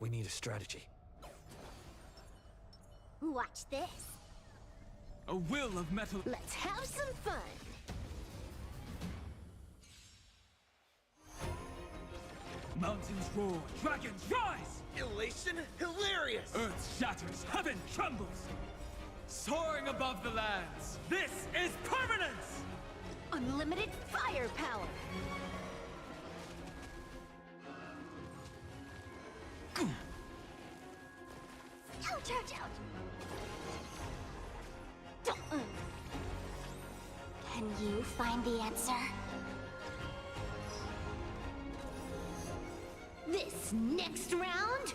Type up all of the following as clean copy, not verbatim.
we need a strategy. Watch this. A will of metal. Let's have some fun. Mountains roar, dragons rise! Elation hilarious! Earth shatters, heaven trembles! Soaring above the lands, this is permanence! Unlimited firepower. Ouch, ouch, ouch. Can you find the answer? This next round,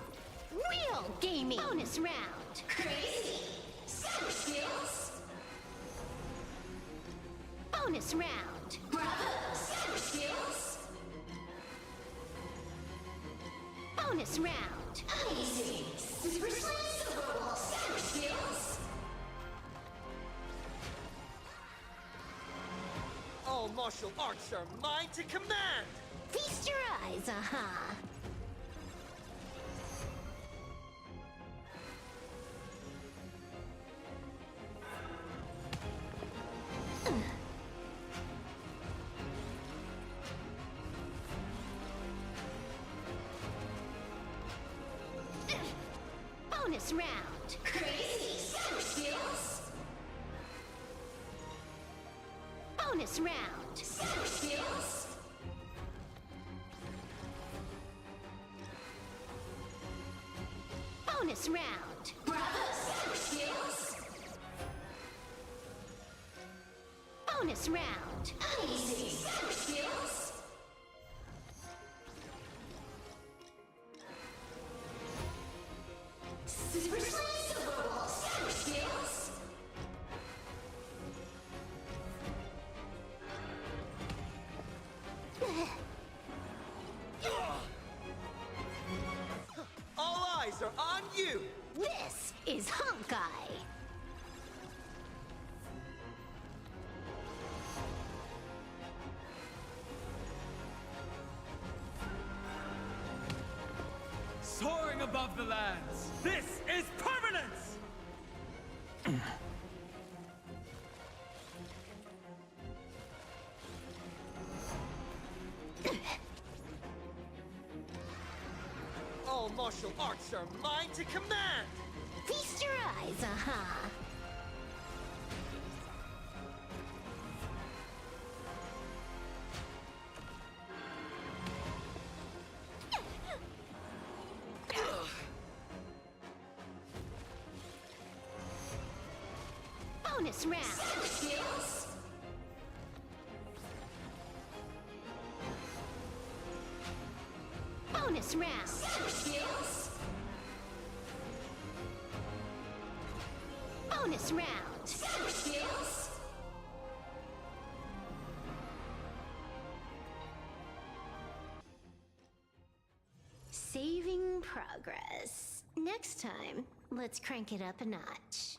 real gaming. Bonus round. Crazy. Summer skills. Bonus round. Bravo. Summer skills. Bonus round. Amazing. Super Slam Silver Wall. Summer skills. All martial arts are mine to command! Feast your eyes, uh-huh. Bonus round. Crazy summer skills. Bonus round. Summer skills. Bonus round. Bravo summer skills. Bonus round. Amazing summer skills. Super Slam Silver Wall Summer skills. All eyes are on you! This is Honkai. Soaring above the lands, this is permanence! All martial arts are mine to command! Feast your eyes, uh-huh. Bonus round. Summer skills. Bonus round. Summer skills. Bonus round. Summer skills. Saving progress. Next time, let's crank it up a notch.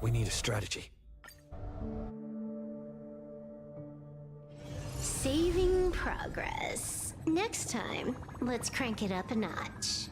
We need a strategy. Saving progress. Next time, let's crank it up a notch.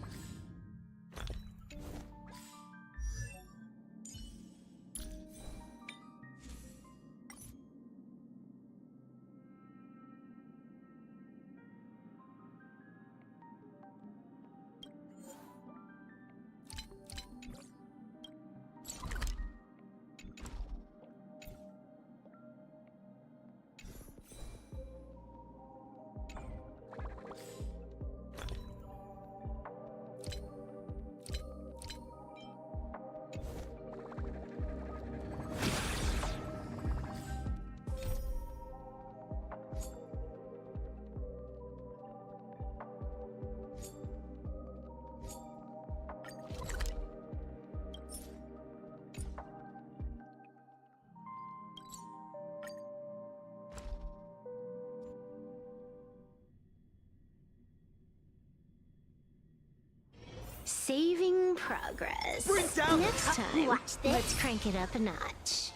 Saving progress. Bring down Next time, watch this. let's crank it up a notch.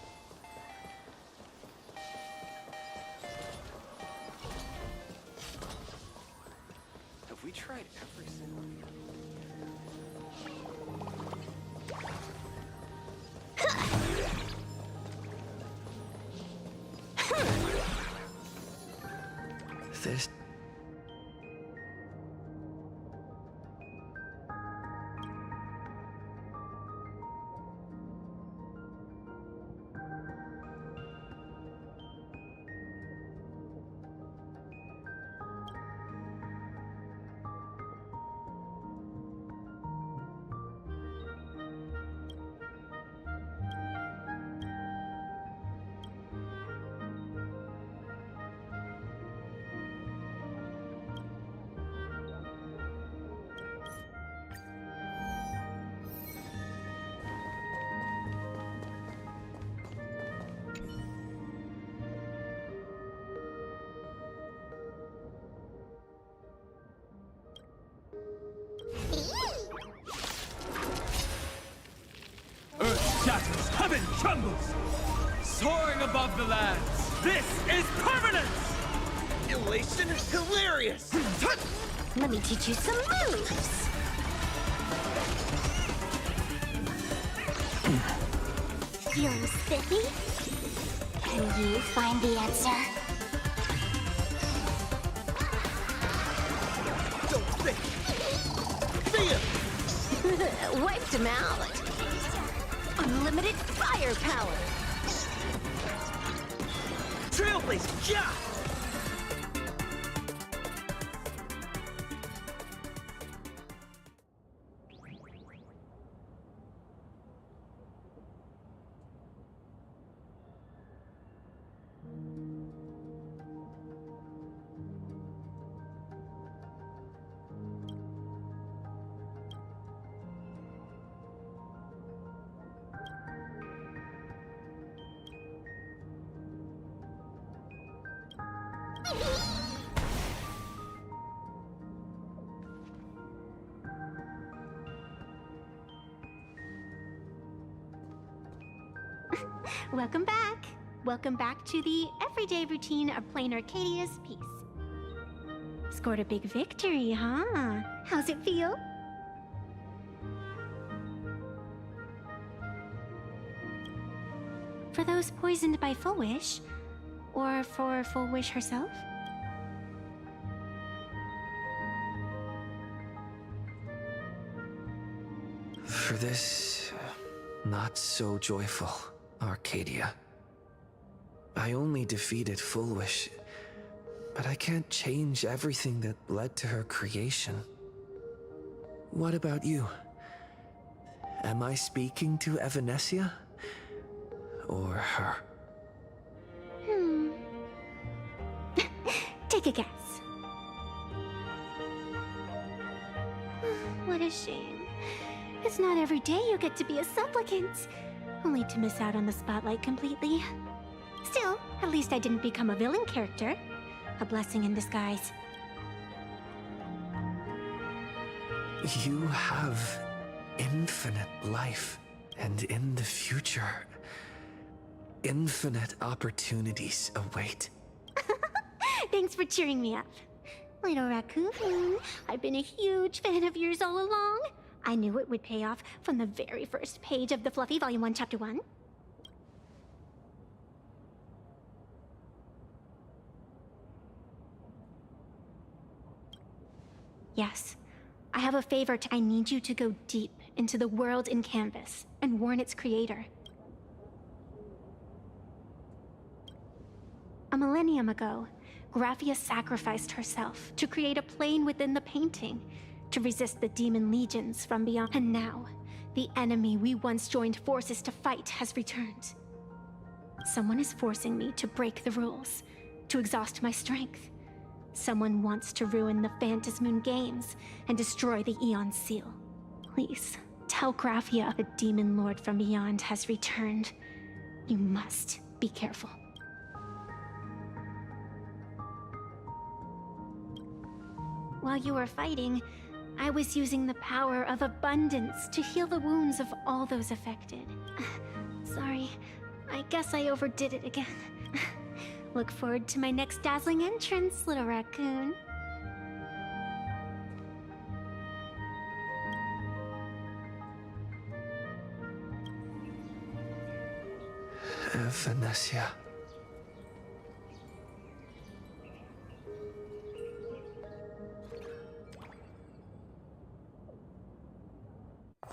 We tried every single... This... Earth shatters, heaven trembles! Soaring above the lands, this is permanence! Elation is hilarious! Let me teach you some moves. Feeling spiffy? Can you find the answer? Don't think! Feel! Wiped him out. Unlimited firepower. Trailblazer, yeah! Welcome back. Welcome back to the everyday routine of playing Arcadia's Peace. Scored a big victory, huh? How's it feel? For those poisoned by Full Wish, or for Full Wish herself? For this... not so joyful Arcadia. I only defeated Full Wish, but I can't change everything that led to her creation. What about you? Am I speaking to Evanesia? Or her? Take a guess. What a shame. It's not every day you get to be a supplicant, only to miss out on the spotlight completely. Still, at least I didn't become a villain character. A blessing in disguise. You have infinite life, and in the future, infinite opportunities await. Thanks for cheering me up. Little raccoon, I've been a huge fan of yours all along. I knew it would pay off from the very first page of the Fluffy Volume 1, Chapter 1. Yes, I have a favor I need you to go deep into the world in Canvas and warn its creator. A millennium ago, Graphia sacrificed herself to create a plane within the painting, to resist the demon legions from beyond. And now, the enemy we once joined forces to fight has returned. Someone is forcing me to break the rules, to exhaust my strength. Someone wants to ruin the Phantasmoon Games and destroy the Eon Seal. Please, tell Graphia the demon lord from beyond has returned. You must be careful. While you were fighting, I was using the power of abundance to heal the wounds of all those affected. Sorry, I guess I overdid it again. Look forward to my next dazzling entrance, little raccoon. Venetia.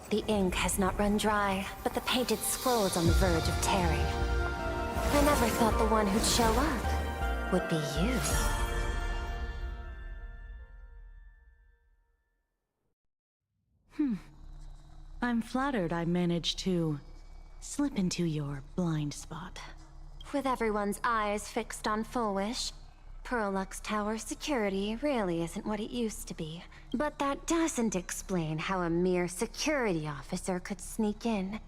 The ink has not run dry, but the painted scroll is on the verge of tearing. I never thought the one who'd show up would be you. I'm flattered I managed to slip into your blind spot. With everyone's eyes fixed on Full Wish, Pearlux Tower security really isn't what it used to be. But that doesn't explain how a mere security officer could sneak in.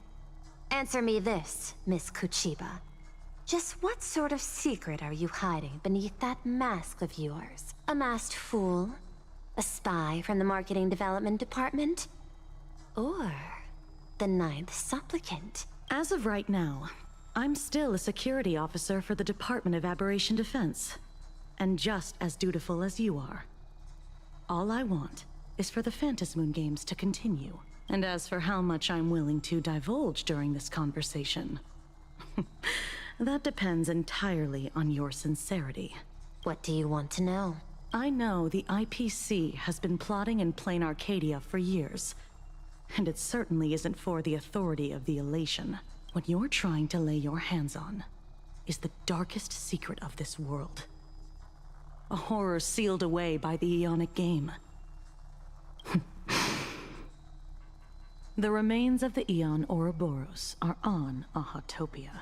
Answer me this, Miss Kuchiba. Just what sort of secret are you hiding beneath that mask of yours? A masked fool? A spy from the Marketing Development Department? Or the Ninth Supplicant? As of right now, I'm still a security officer for the Department of Aberration Defense, and just as dutiful as you are. All I want is for the Phantasmoon games to continue. And as for how much I'm willing to divulge during this conversation, that depends entirely on your sincerity. What do you want to know? I know the IPC has been plotting in Plain Arcadia for years, and it certainly isn't for the authority of the Elation. What you're trying to lay your hands on is the darkest secret of this world. A horror sealed away by the Aeonic Game. The remains of the Aeon Ouroboros are on Ahatopia.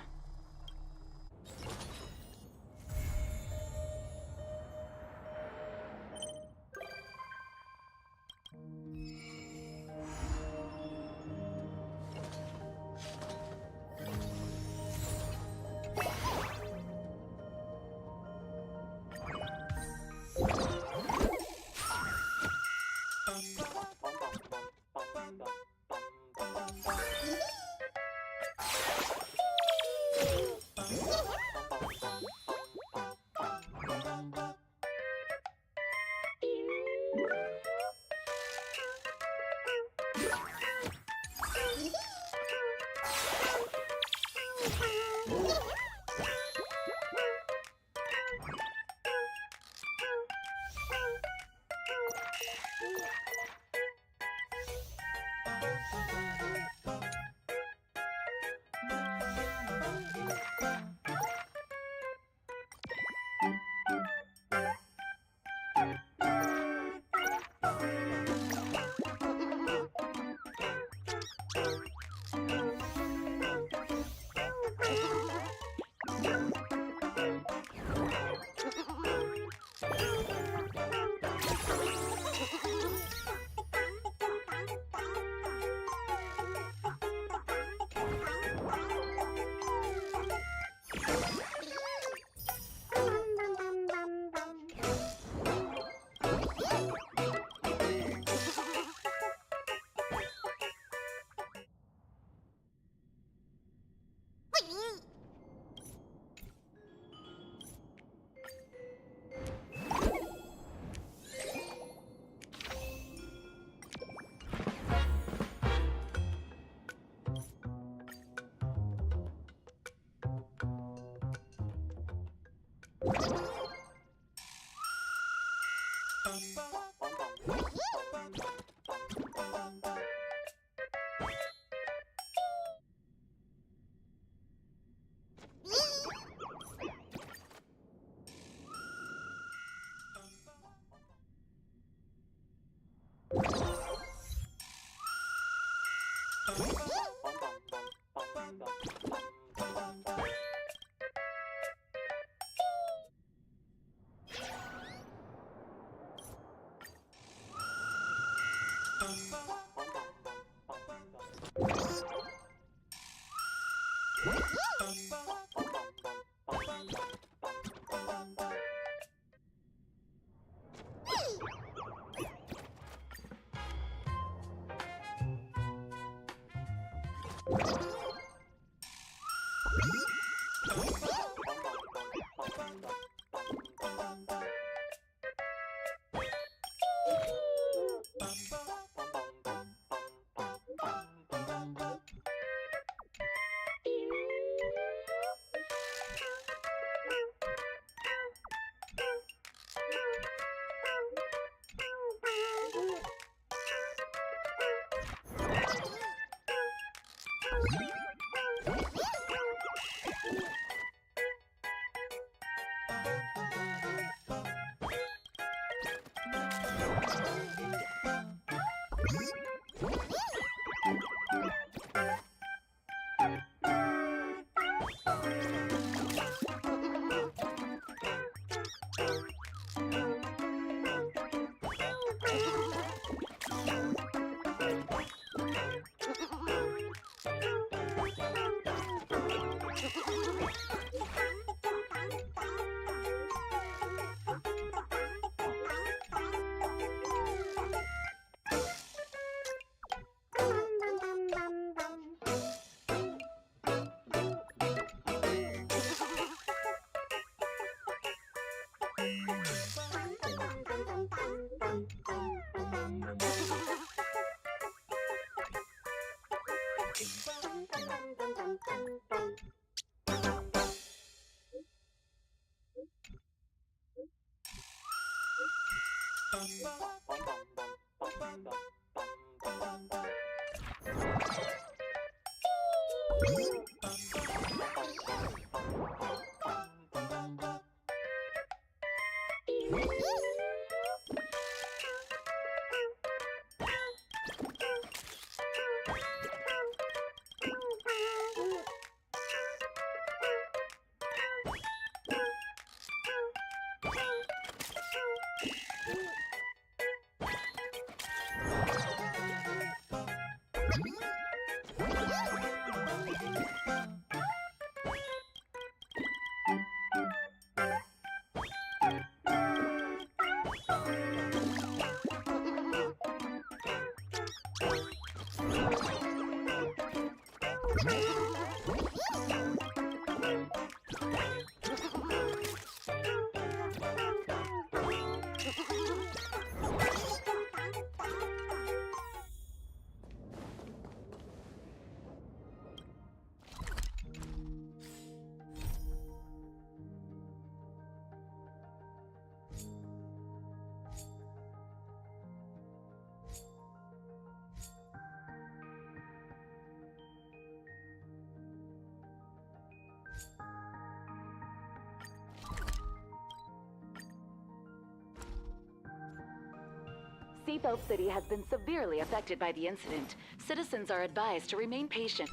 Seatbelt City has been severely affected by the incident. Citizens are advised to remain patient.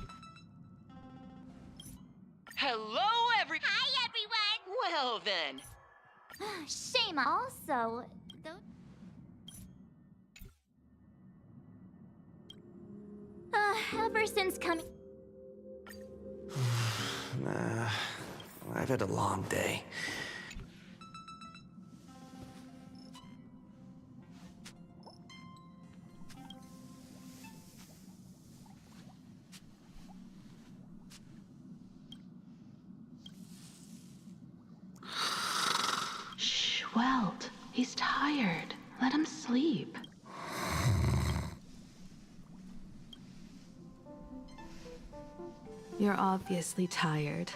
Hello, Hi, everyone! Well then. Shame also, ever since coming... I've had a long day. Welt, he's tired. Let him sleep. You're obviously tired.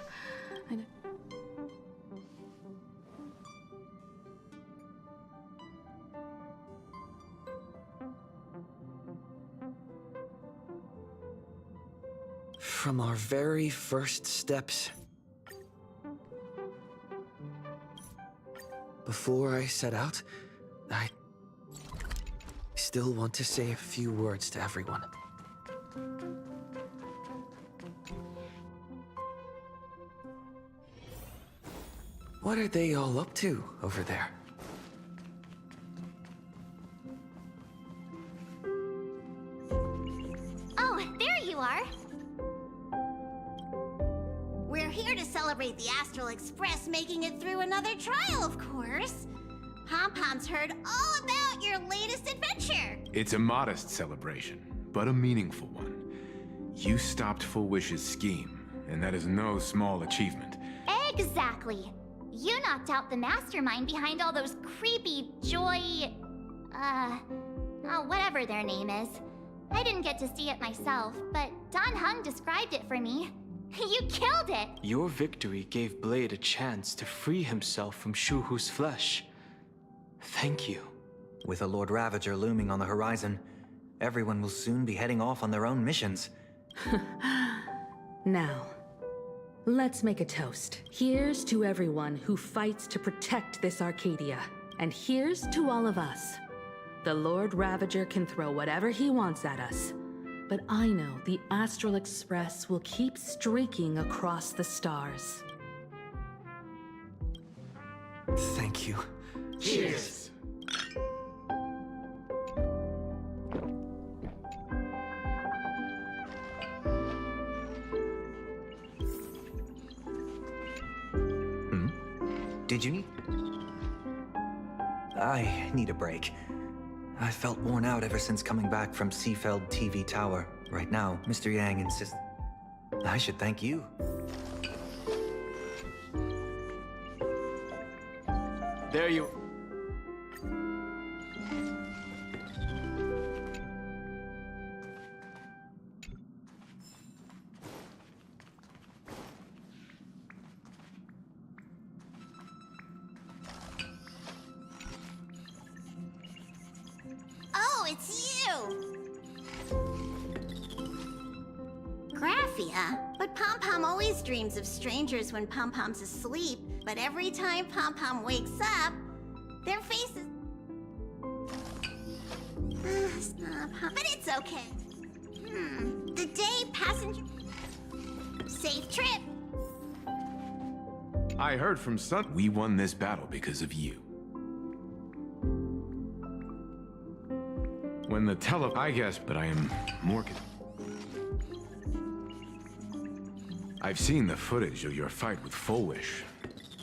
From our very first steps. Before I set out, I still want to say a few words to everyone. What are they all up to over there? Oh, there you are! We're here to celebrate the Astral Express making it through another trial, of course. Pom-Pom's heard all about your latest adventure. It's a modest celebration, but a meaningful one. You stopped Full Wish's scheme, and that is no small achievement. Exactly. You knocked out the mastermind behind all those creepy whatever their name is. I didn't get to see it myself, but Don Hung described it for me. You killed it! Your victory gave Blade a chance to free himself from Shuhu's flesh. Thank you. With a Lord Ravager looming on the horizon, everyone will soon be heading off on their own missions. Now, let's make a toast. Here's to everyone who fights to protect this Arcadia. And here's to all of us, The Lord Ravager can throw whatever he wants at us. But I know the Astral Express will keep streaking across the stars. Thank you. Cheers! Did you need... I need a break. I felt worn out ever since coming back from Seafeld TV Tower. Right now, Mr. Yang insists... I should thank you. There you... Oh, it's you! Graphia? But Pom-Pom always dreams of strangers when Pom-Pom's asleep. But every time Pom-Pom wakes up, their faces... Stop, huh? But it's okay. The day passenger... Safe trip. I heard from Sun. We won this battle because of you. When the I guess, but I am more... I've seen the footage of your fight with Fullwish.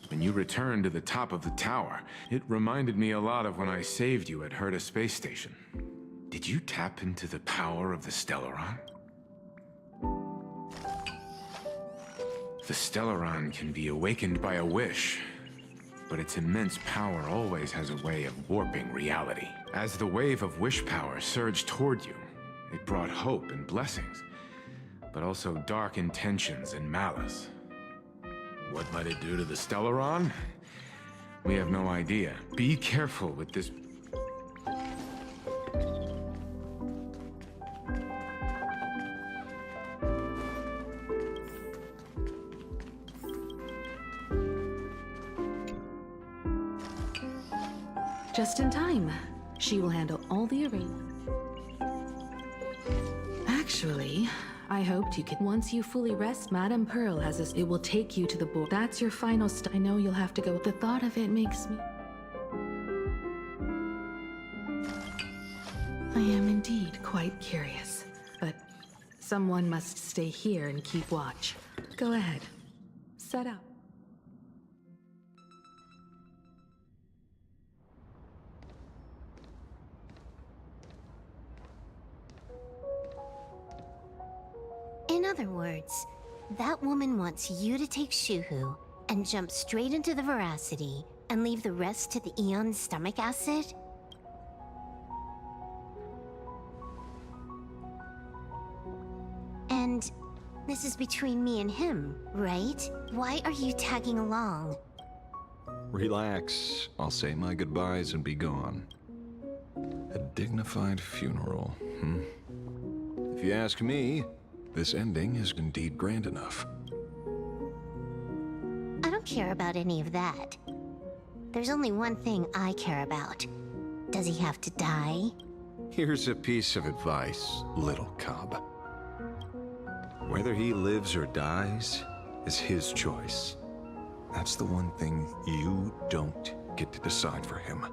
When you returned to the top of the tower, it reminded me a lot of when I saved you at Herta Space Station. Did you tap into the power of the Stellaron? The Stellaron can be awakened by a wish, but its immense power always has a way of warping reality. As the wave of wish power surged toward you, it brought hope and blessings, but also dark intentions and malice. What might it do to the Stellaron? We have no idea. Be careful with this. Just in time. She will handle all the arrangements. Actually, I hoped you could. Once you fully rest, Madame Pearl has this. It will take you to the board. That's your final I know you'll have to go. The thought of it makes me... I am indeed quite curious. But someone must stay here and keep watch. Go ahead. Set up. In other words, that woman wants you to take Shuhu and jump straight into the Veracity and leave the rest to the Eon's stomach acid? And this is between me and him, right? Why are you tagging along? Relax. I'll say my goodbyes and be gone. A dignified funeral, If you ask me, this ending is indeed grand enough. I don't care about any of that. There's only one thing I care about. Does he have to die? Here's a piece of advice, little cub. Whether he lives or dies is his choice. That's the one thing you don't get to decide for him.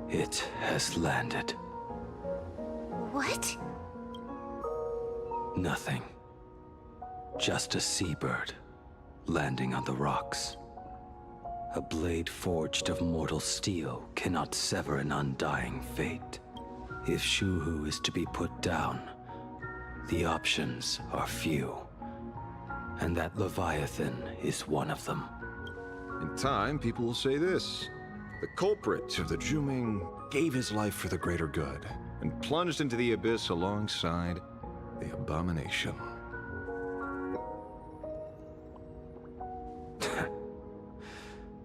It has landed. What? Nothing. Just a seabird landing on the rocks. A blade forged of mortal steel cannot sever an undying fate. If Shuhu is to be put down, the options are few. And that Leviathan is one of them. In time, people will say this. The culprit of the Juming gave his life for the greater good and plunged into the abyss alongside the abomination.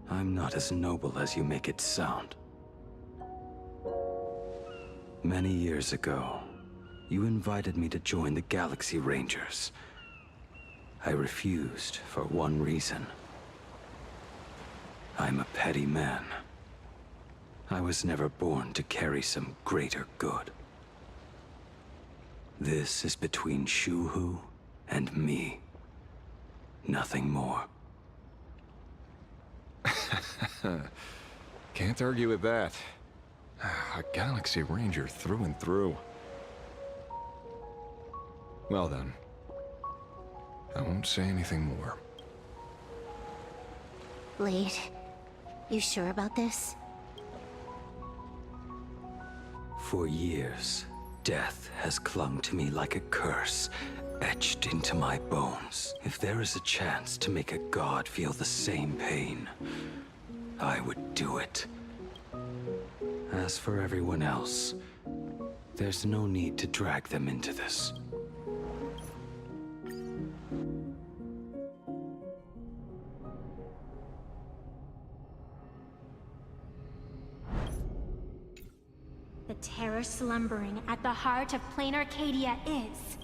I'm not as noble as you make it sound. Many years ago, you invited me to join the Galaxy Rangers. I refused for one reason. I'm a petty man. I was never born to carry some greater good. This is between Shuhu and me. Nothing more. Can't argue with that. A Galaxy Ranger through and through. Well then. I won't say anything more. Blade, you sure about this? For years, death has clung to me like a curse, etched into my bones. If there is a chance to make a god feel the same pain, I would do it. As for everyone else, there's no need to drag them into this. The terror slumbering at the heart of plain Arcadia is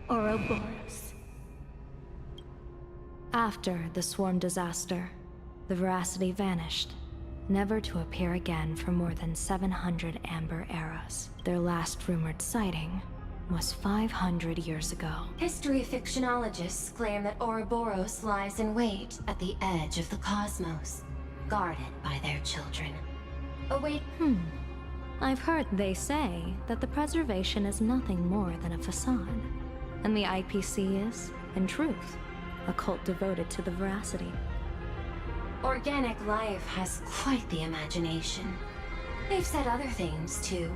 Ouroboros. After the swarm disaster, the Veracity vanished, never to appear again for more than 700 Amber eras. Their last rumored sighting was 500 years ago. History fictionologists claim that Ouroboros lies in wait at the edge of the cosmos, guarded by their children. Await. I've heard they say that the preservation is nothing more than a facade, and the IPC is, in truth, a cult devoted to the Veracity. Organic life has quite the imagination. They've said other things, too.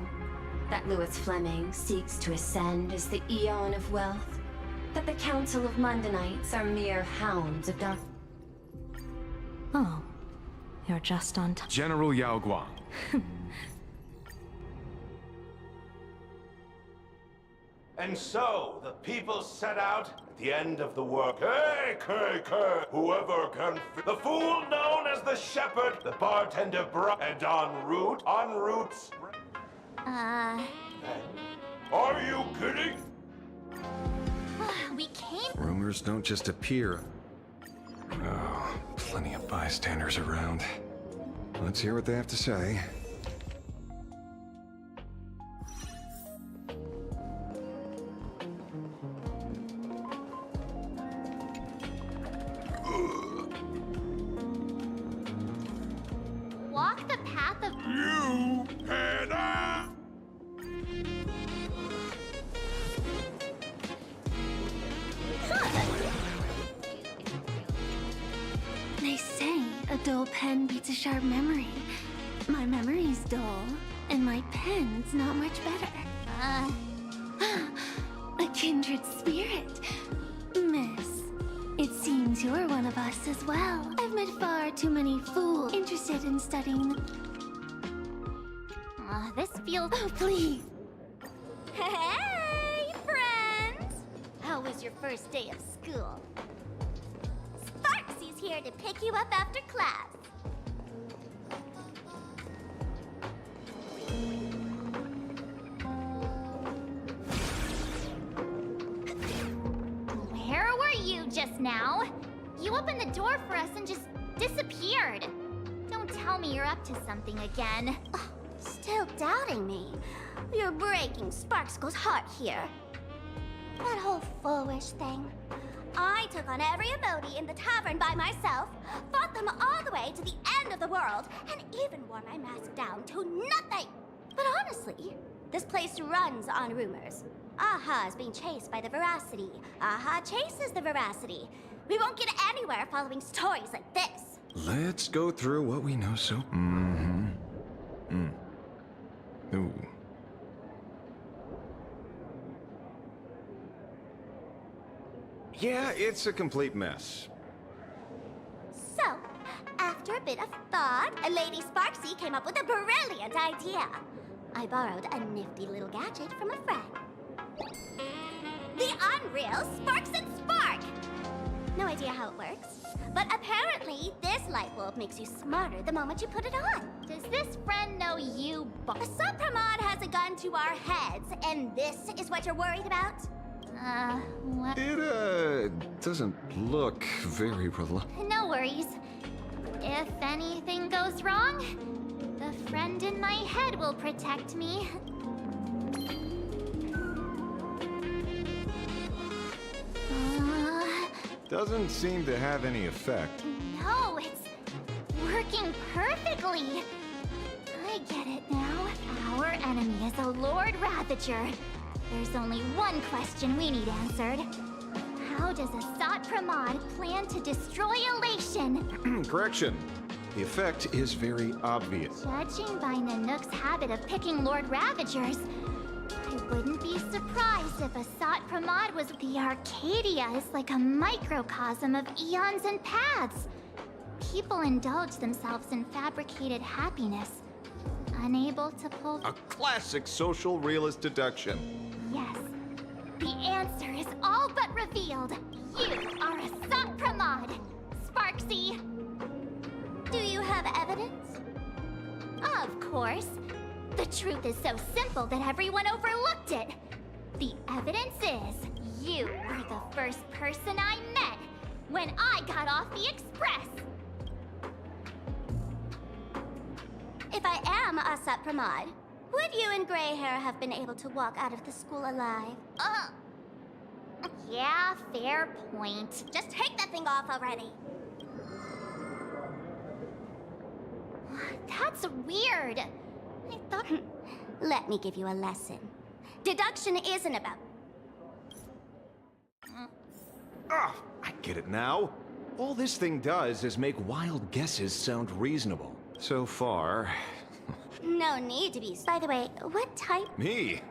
That Louis Fleming seeks to ascend as the Eon of Wealth. That the Council of Mundanites are mere hounds of dark. Oh, you're just on time. General Yao Guang. And so, the people set out at the end of the work. Hey, whoever can the fool known as the Shepherd, the bartender and en route's... Are you kidding? We came... Rumors don't just appear. Oh, plenty of bystanders around. Let's hear what they have to say. Walk the path of... You cannot! They say a dull pen beats a sharp memory. My memory's dull, and my pen's not much better. A kindred spirit. Miss, it seems you're one of us as well. I've met far too many fools interested in studying the... this feels... Oh, please. Hey, friends! How was your first day of school? Sparksy's here to pick you up after class. Where were you just now? You opened the door for us and just disappeared. Don't tell me you're up to something again. Still doubting me? You're breaking Sparkskull's heart here. That whole foolish thing. I took on every emoji in the tavern by myself, fought them all the way to the end of the world, and even wore my mask down to nothing! But honestly, this place runs on rumors. Aha is being chased by the Veracity. Aha chases the Veracity. We won't get anywhere following stories like this. Let's go through what we know so... Ooh. Yeah, it's a complete mess. So, after a bit of thought, Lady Sparksy came up with a brilliant idea. I borrowed a nifty little gadget from a friend. The unreal Sparks and Spark! No idea how it works, but apparently this light bulb makes you smarter the moment you put it on. Does this friend know you both? The Supremon has a gun to our heads, and this is what you're worried about? What? It, doesn't look very reliable. No worries. If anything goes wrong, the friend in my head will protect me. Doesn't seem to have any effect. No, it's working perfectly. I get it now. Our enemy is a Lord Ravager. There's only one question we need answered. How does Asat Pramod plan to destroy Elation? Correction. The effect is very obvious. Judging by Nanook's habit of picking Lord Ravagers, I wouldn't be surprised if Asat Pramod was... The Arcadia is like a microcosm of eons and paths. People indulge themselves in fabricated happiness, unable to pull... A classic social realist deduction. Yes. The answer is all but revealed. You are Asat Pramod, Sparksy. Do you have evidence? Of course. The truth is so simple that everyone overlooked it. The evidence is you were the first person I met when I got off the express. If I am Asat Pramod, would you and Grey Hair have been able to walk out of the school alive? Yeah, fair point. Just take that thing off already. That's weird. I thought... Let me give you a lesson. Deduction isn't about... Ah, I get it now. All this thing does is make wild guesses sound reasonable. So far... No need to be... By the way, what type... Me?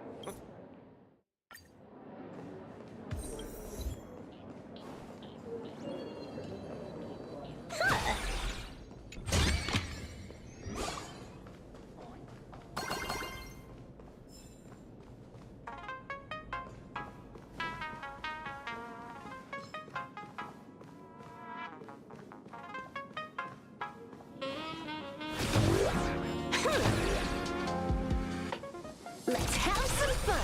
Let's have some fun!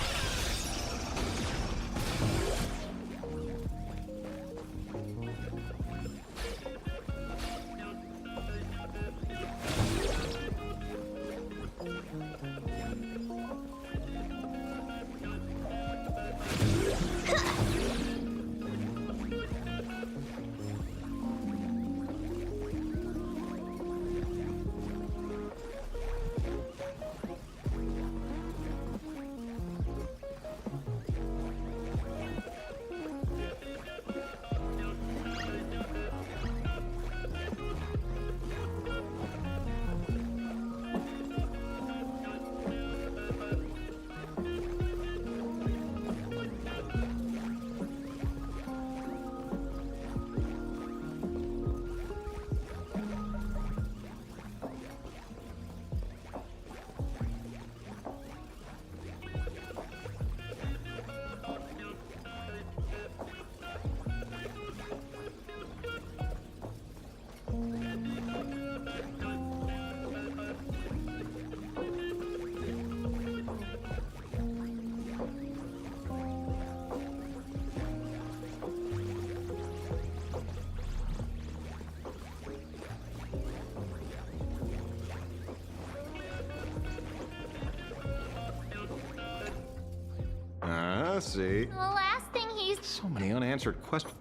See? The last thing he's... So many unanswered questions.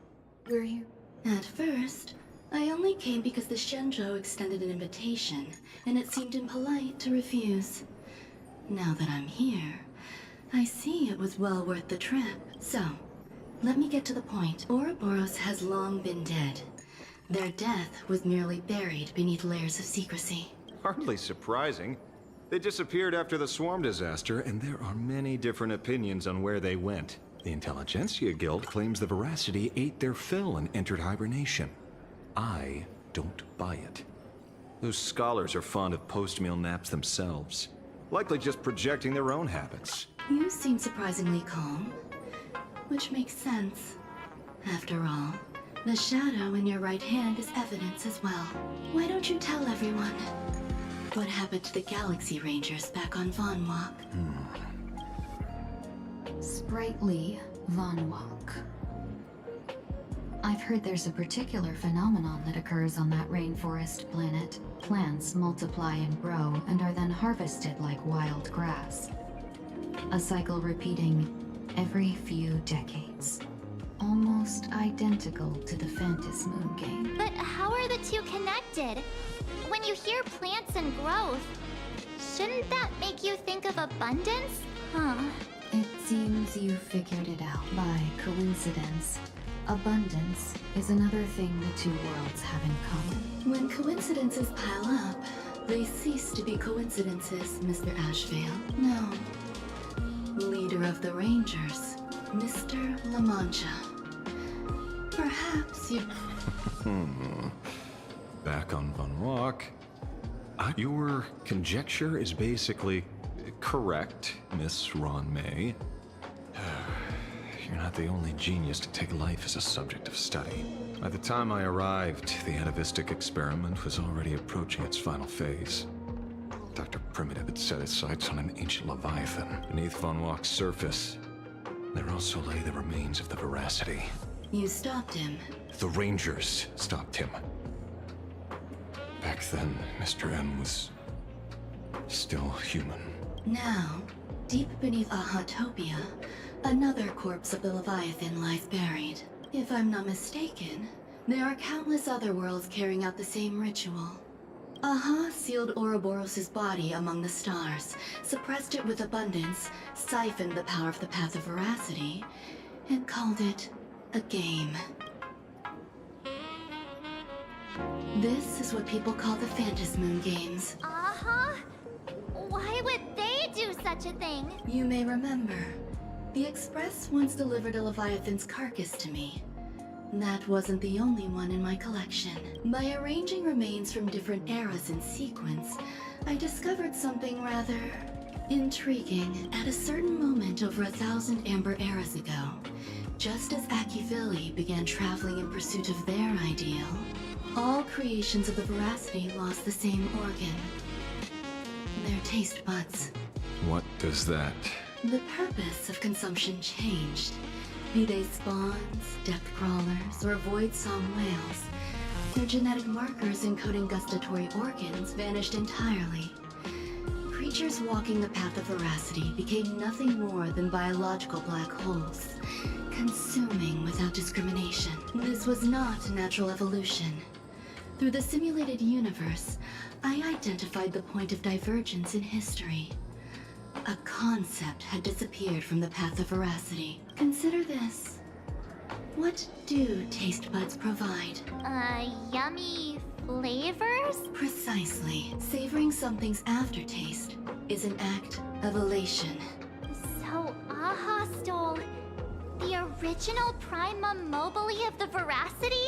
Were you? At first, I only came because the Shenzhou extended an invitation, and it seemed impolite to refuse. Now that I'm here, I see it was well worth the trip. So, let me get to the point. Ouroboros has long been dead. Their death was merely buried beneath layers of secrecy. Hardly surprising. They disappeared after the swarm disaster, and there are many different opinions on where they went. The Intelligentsia Guild claims the Veracity ate their fill and entered hibernation. I don't buy it. Those scholars are fond of post-meal naps themselves, likely just projecting their own habits. You seem surprisingly calm, which makes sense. After all, the shadow in your right hand is evidence as well. Why don't you tell everyone? What happened to the Galaxy Rangers back on Von Walk? Sprightly Von Walk. I've heard there's a particular phenomenon that occurs on that rainforest planet. Plants multiply and grow and are then harvested like wild grass. A cycle repeating every few decades. Almost identical to the Phantas Moon game. But how are the two connected? When you hear plants and growth, shouldn't that make you think of abundance? Huh. It seems you figured it out by coincidence. Abundance is another thing the two worlds have in common. When coincidences pile up, they cease to be coincidences, Mr. Ashvale. No. Leader of the Rangers, Mr. La Mancha. Perhaps you... Back on Von Walk. Your conjecture is basically correct, Miss Ron May. You're not the only genius to take life as a subject of study. By the time I arrived, the atavistic experiment was already approaching its final phase. Dr. Primitive had set his sights on an ancient leviathan beneath Von Walk's surface. There also lay the remains of the Veracity. You stopped him. The Rangers stopped him. Back then, Mr. M was still human. Now, deep beneath Ahatopia, another corpse of the Leviathan lies buried. If I'm not mistaken, there are countless other worlds carrying out the same ritual. Aha sealed Ouroboros' body among the stars, suppressed it with abundance, siphoned the power of the Path of Veracity, and called it a game. This is what people call the Phantas Moon games. Uh-huh. Why would they do such a thing? You may remember, the Express once delivered a Leviathan's carcass to me. That wasn't the only one in my collection. By arranging remains from different eras in sequence, I discovered something rather intriguing. At a certain moment over 1,000 Amber Eras ago, just as Akivili began traveling in pursuit of their ideal, all creations of the Veracity lost the same organ. Their taste buds. What does that... The purpose of consumption changed. Be they spawns, depth crawlers, or void song whales, their genetic markers encoding gustatory organs vanished entirely. Creatures walking the path of Veracity became nothing more than biological black holes, consuming without discrimination. This was not natural evolution. Through the simulated universe, I identified the point of divergence in history. A concept had disappeared from the path of Veracity. Consider this. What do taste buds provide? Yummy flavors? Precisely. Savoring something's aftertaste is an act of elation. So Aha stole the original primum mobile of the Veracity?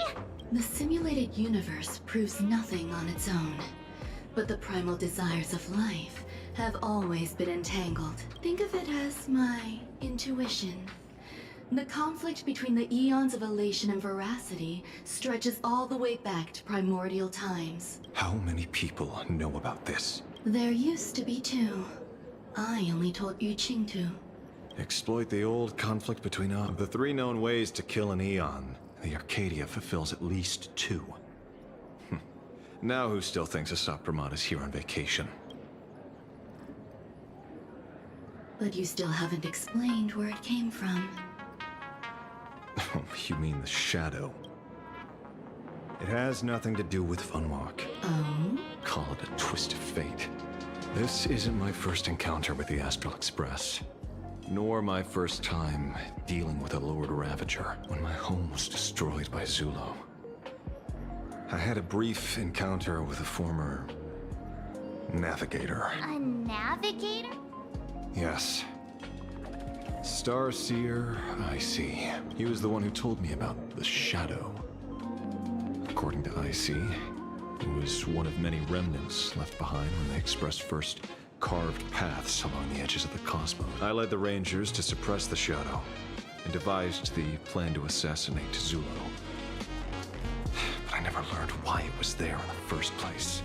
The simulated universe proves nothing on its own, but the primal desires of life have always been entangled. Think of it as my intuition. The conflict between the eons of elation and Veracity stretches all the way back to primordial times. How many people know about this? There used to be two. I only told Yu Qing to. Exploit the old conflict between the 3 known ways to kill an eon. The Arcadia fulfills at least 2. Now who still thinks Asapramad is here on vacation? But you still haven't explained where it came from. Oh, you mean the shadow? It has nothing to do with Von Walk. Oh? Call it a twist of fate. This isn't my first encounter with the Astral Express, nor my first time dealing with a Lord Ravager when my home was destroyed by Zulo. I had a brief encounter with a former navigator. A navigator? Yes. Starseer, I see. He was the one who told me about the Shadow. According to IC, it was one of many remnants left behind when the Express first carved paths along the edges of the cosmos. I led the Rangers to suppress the Shadow and devised the plan to assassinate Zulo. But I never learned why it was there in the first place.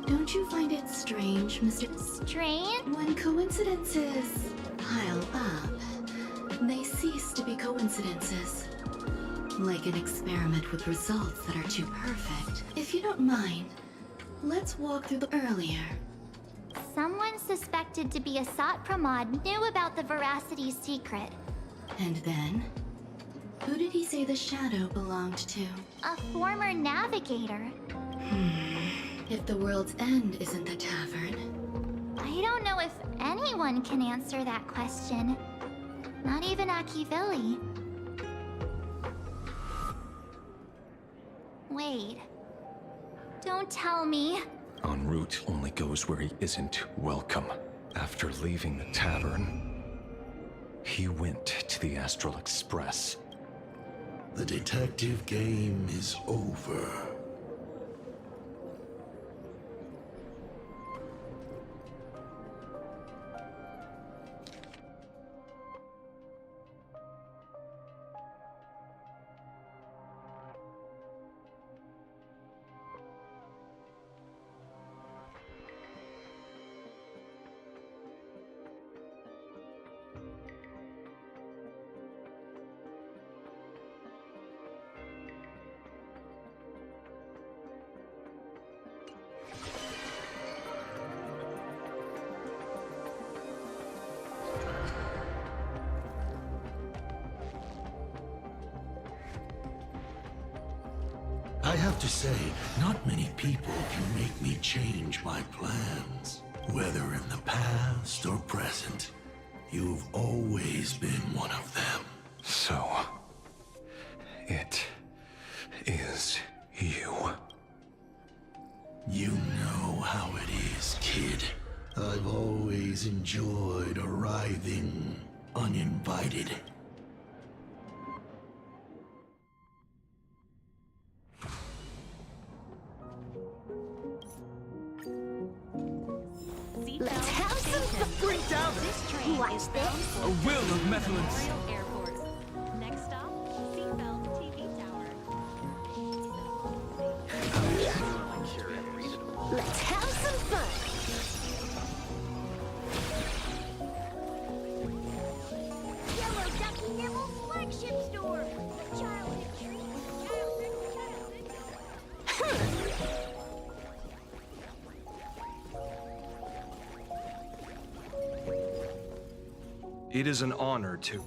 Don't you find it strange, Mr. Strange? When coincidences pile up, they cease to be coincidences. Like an experiment with results that are too perfect. If you don't mind, let's walk through the earlier. Someone suspected to be a Sot Pramod knew about the Veracity's secret. And then? Who did he say the shadow belonged to? A former navigator. If the world's end isn't the tavern. I don't know if anyone can answer that question. Not even Akivili. Wait. Don't tell me. En route only goes where he isn't welcome. After leaving the tavern, he went to the Astral Express. The detective game is over. I have to say, not many people can make me change my plans. Whether in the past or present, you've always been one of them. So, it is you. You know how it is, kid. I've always enjoyed arriving uninvited. Let's have some fun. Bring down This train Watch this. a will of Methalence. Next stop, Seatbelt TV Tower. Let's have some fun. Yellow Ducky Nibble's flagship store. Childhood It is an honor to...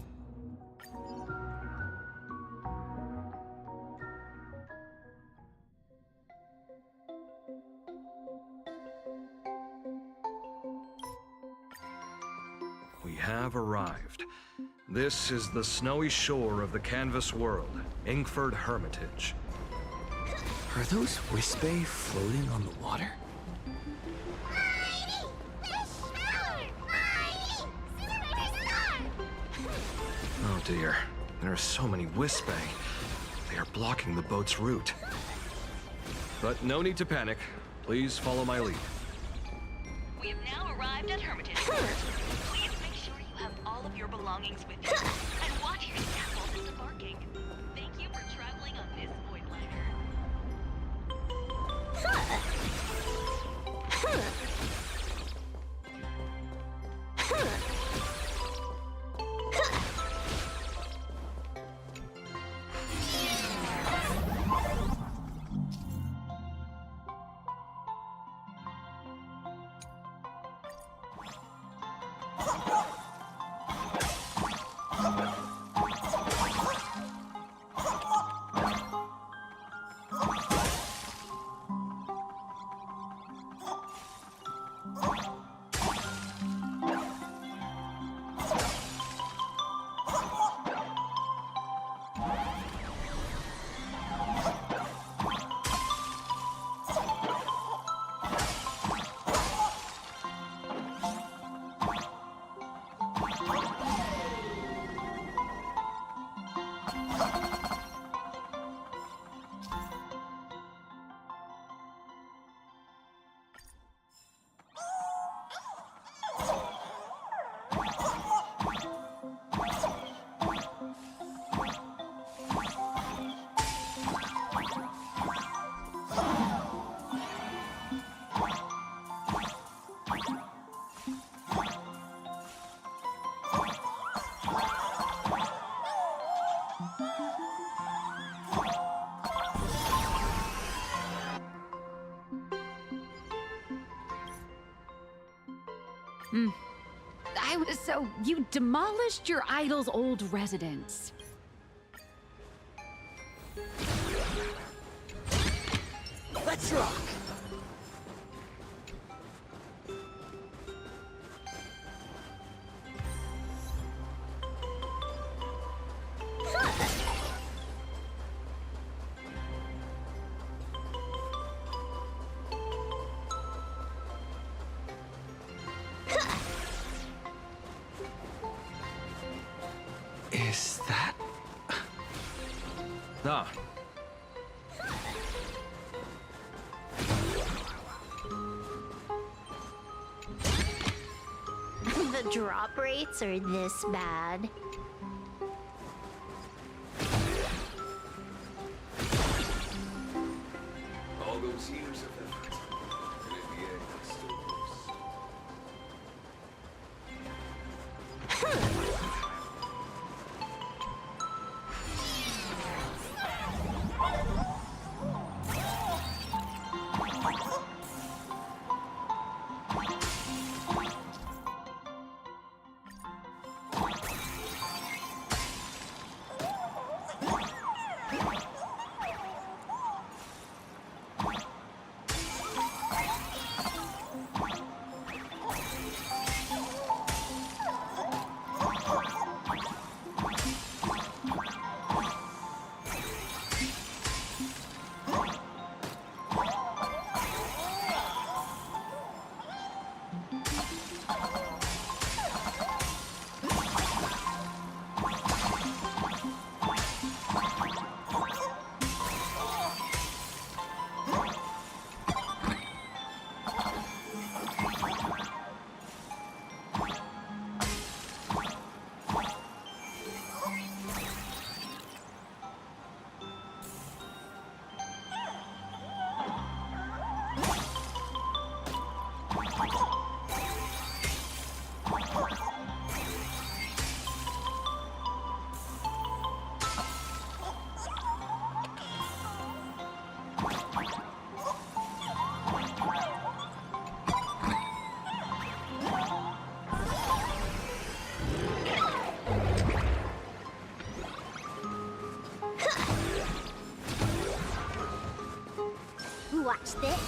We have arrived. This is the snowy shore of the Canvas World, Inkford Hermitage. Are those Wispe floating on the water? Oh dear, there are so many Wispe. They are blocking the boat's route. But no need to panic. Please follow my lead. We have now arrived at Hermitage. Please make sure you have all of your belongings with you. And watch your step while disembarking. Thank you for traveling on this void liner. So you demolished your idol's old residence. Let's rock! Is that... Ah. The drop rates are this bad. All those years of effort. And in the end, it's still close. Watch this.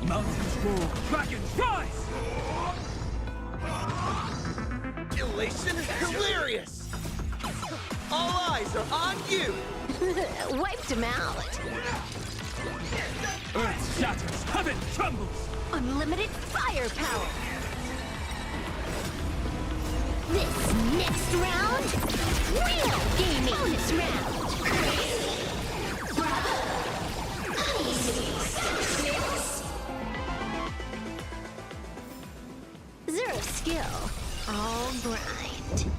Mountains roar, dragons rise! Elation hilarious! All eyes are on you! Wiped him out. Earth shatters, heaven trembles! Unlimited firepower. This next round, real gaming. Bonus round. Zero skill, all grind.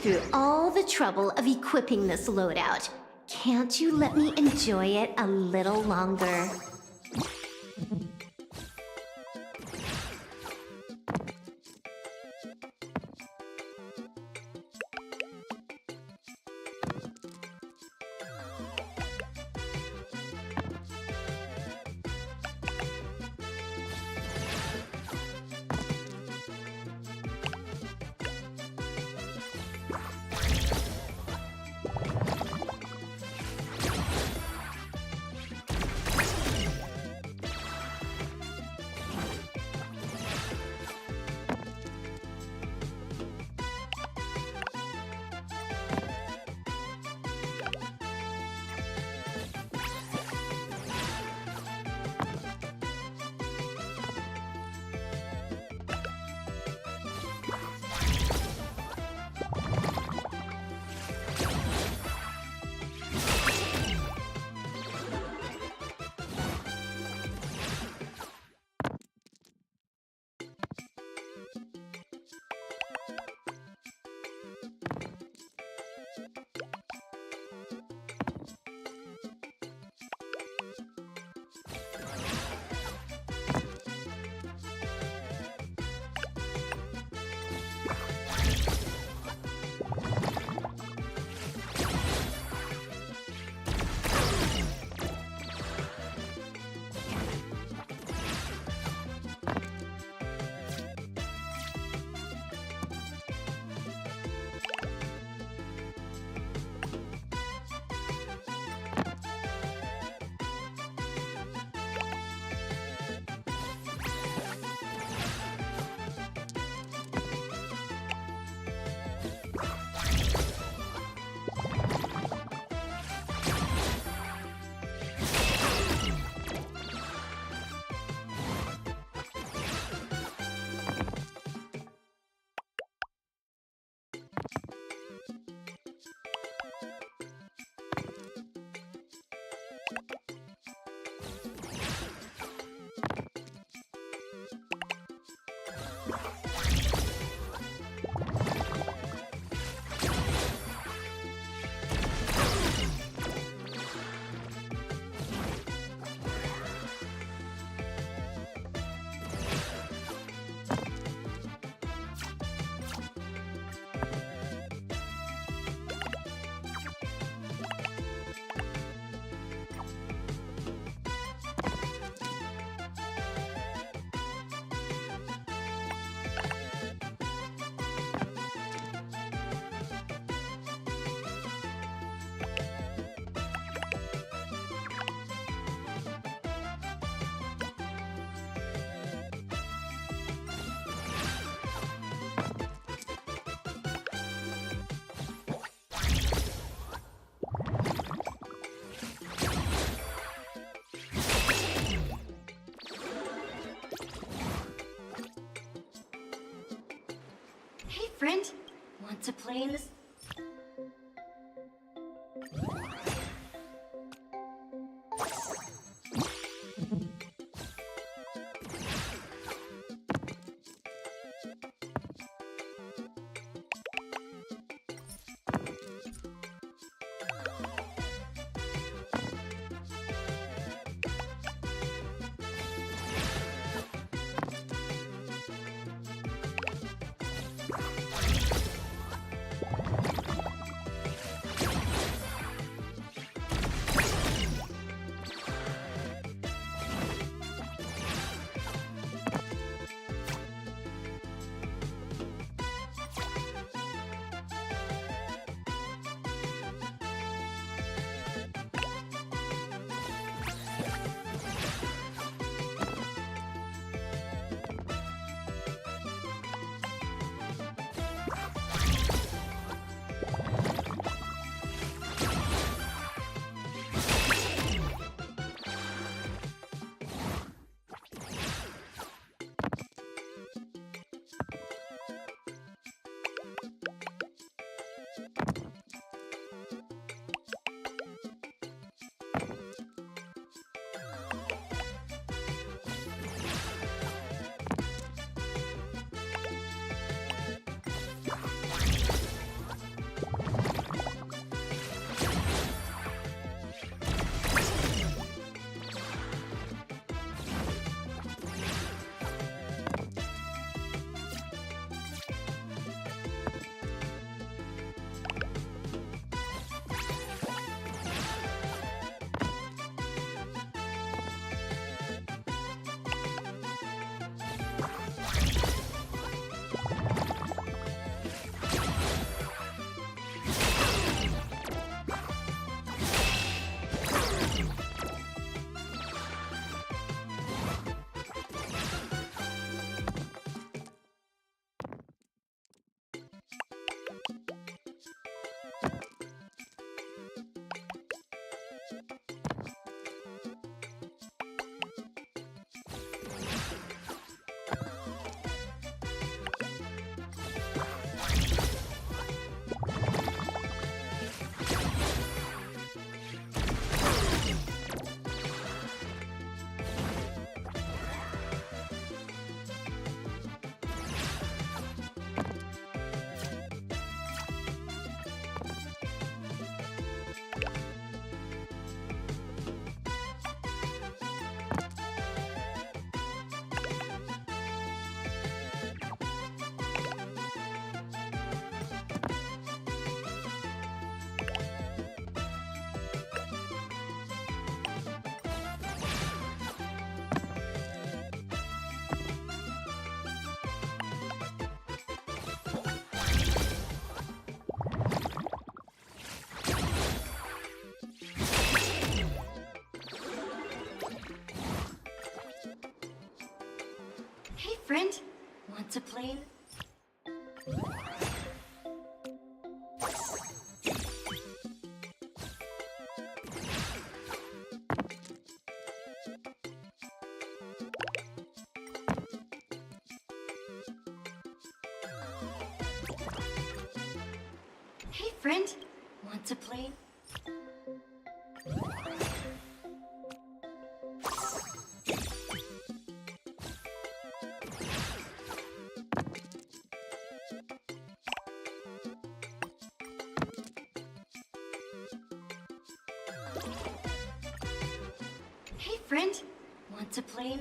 through all the trouble of equipping this loadout. Can't you let me enjoy it a little longer? Hey, friend. Want to play in this? friend. Want to play? Hey friend, want to play? Hey friend, want to play?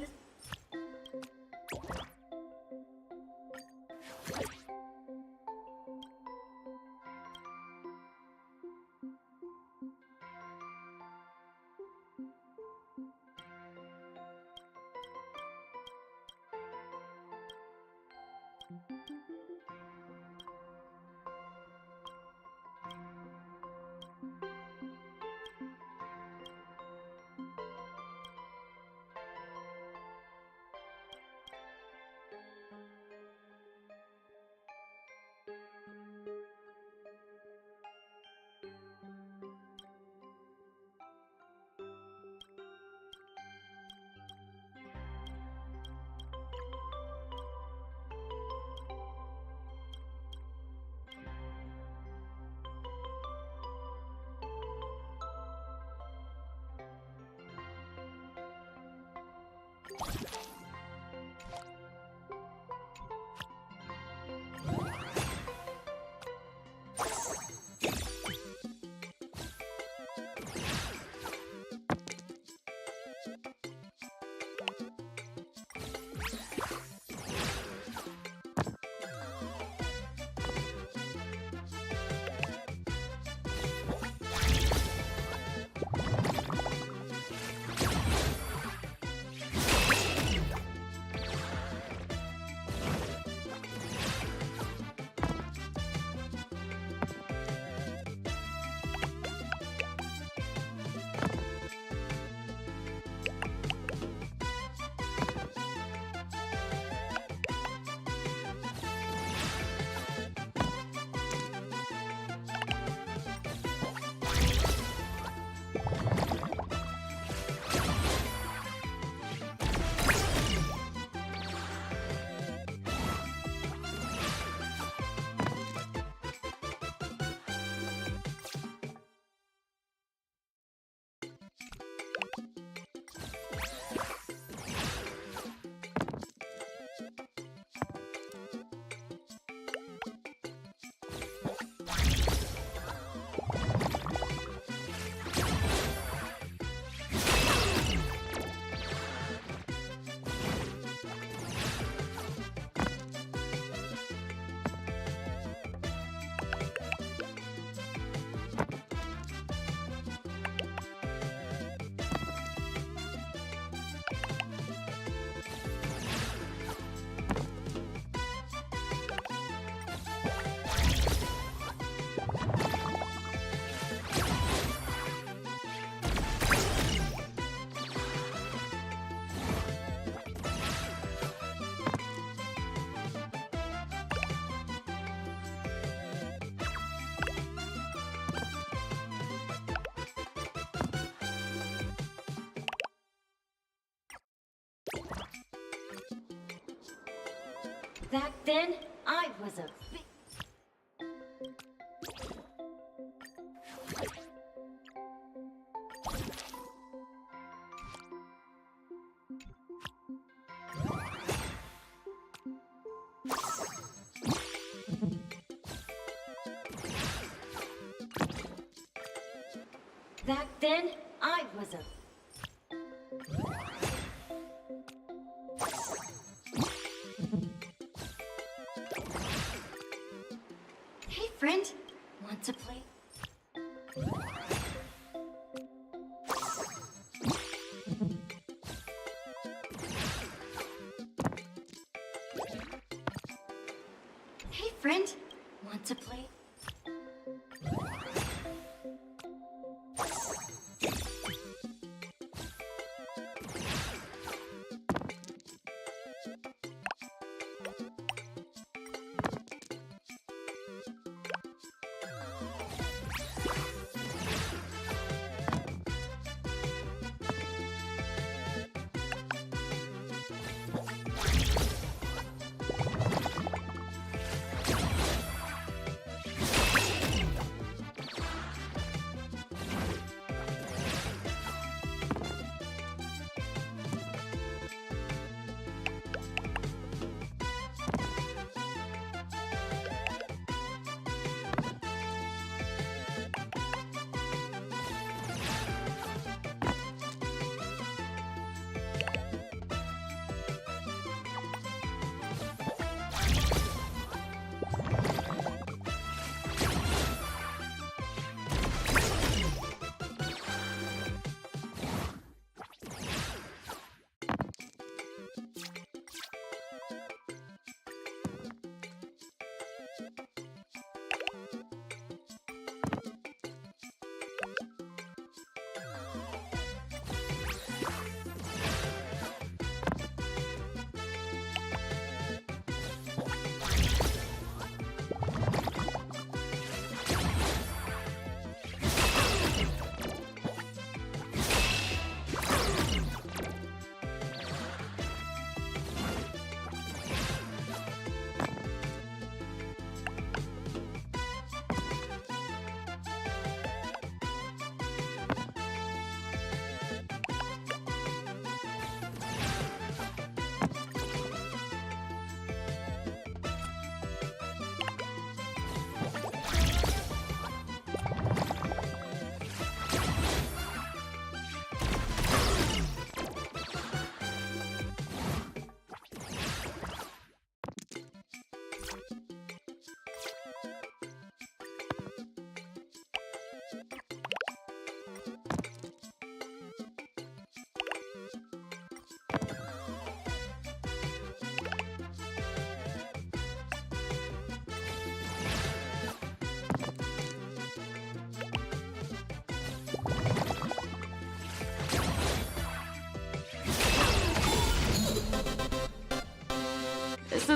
Back then, I was a big... Back then, I was a... Hey friend, want to play? Hey friend, want to play?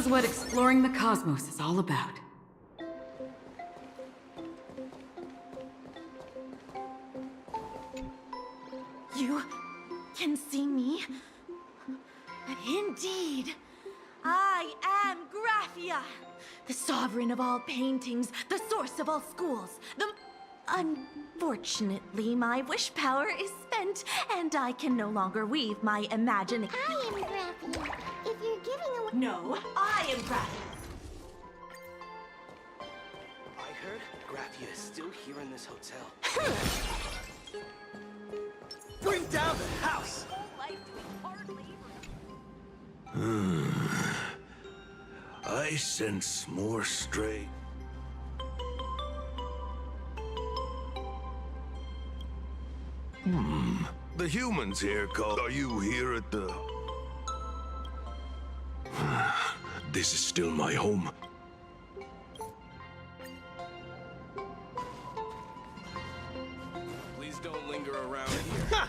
is what exploring the cosmos is all about. You can see me? Indeed. I am Graphia, the sovereign of all paintings, the source of all schools, the... Unfortunately, my wish power is spent, and I can no longer weave my imagination. I am Graphia. If you're giving away... No, I am Graphia. I heard Graphia is still here in this hotel. Bring down the house! I sense more stray. The humans here called. Are you here at the... This is still my home. Please don't linger around here.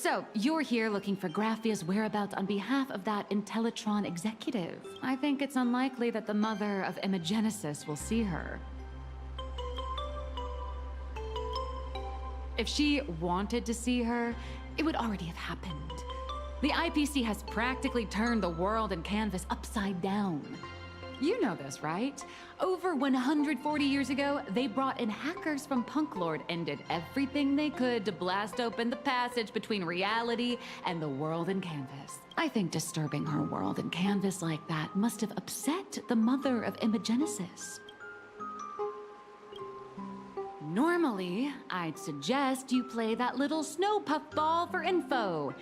So, you're here looking for Graphia's whereabouts on behalf of that Intellitron executive. I think it's unlikely that the mother of Imogenesis will see her. If she wanted to see her, it would already have happened. The IPC has practically turned the world and canvas upside down. You know this, right? Over 140 years ago, they brought in hackers from Punklord and did everything they could to blast open the passage between reality and the world and canvas. I think disturbing her world and canvas like that must have upset the mother of Imogenesis. Normally, I'd suggest you play that little snow puffball for info.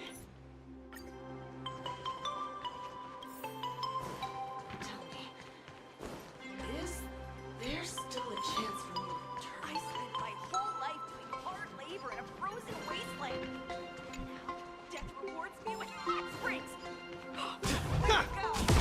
There's still a chance for me to return. I spent my whole life doing hard labor in a frozen wasteland. Now, death rewards me with hot springs. Let it go.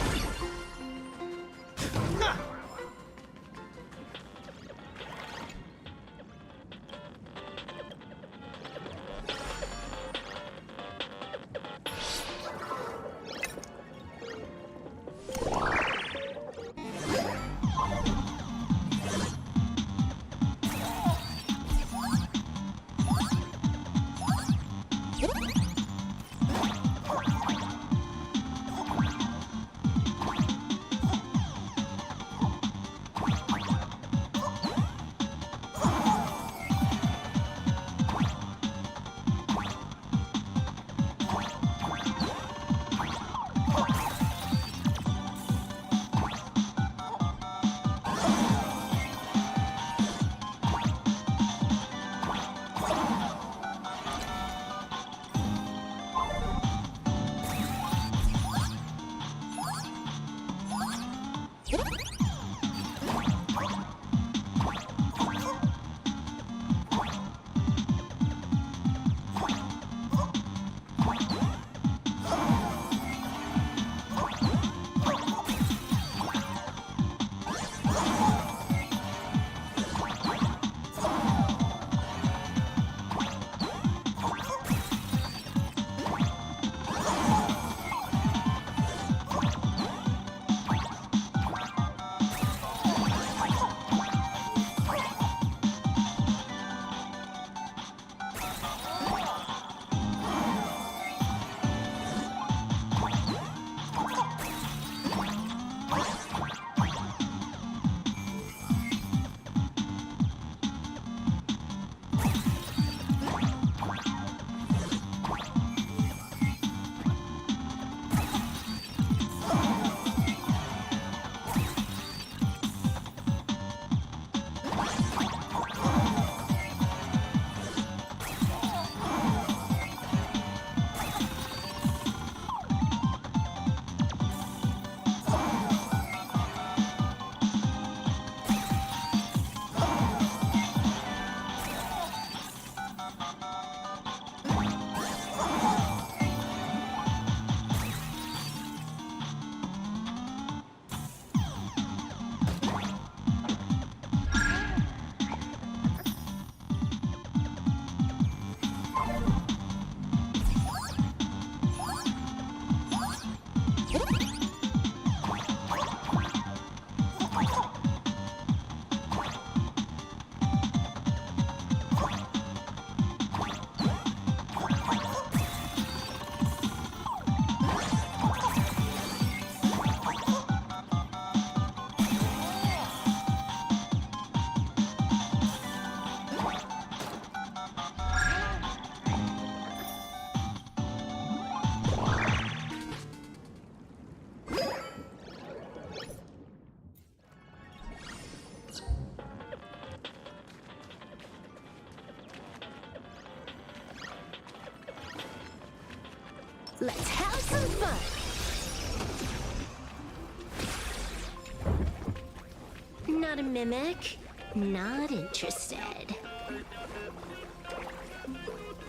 not a mimic. Not interested.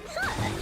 Huh.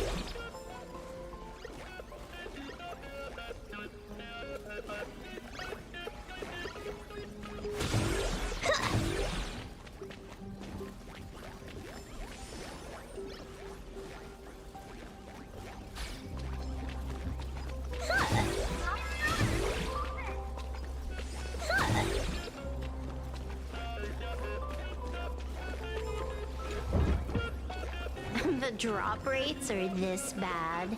The drop rates are this bad.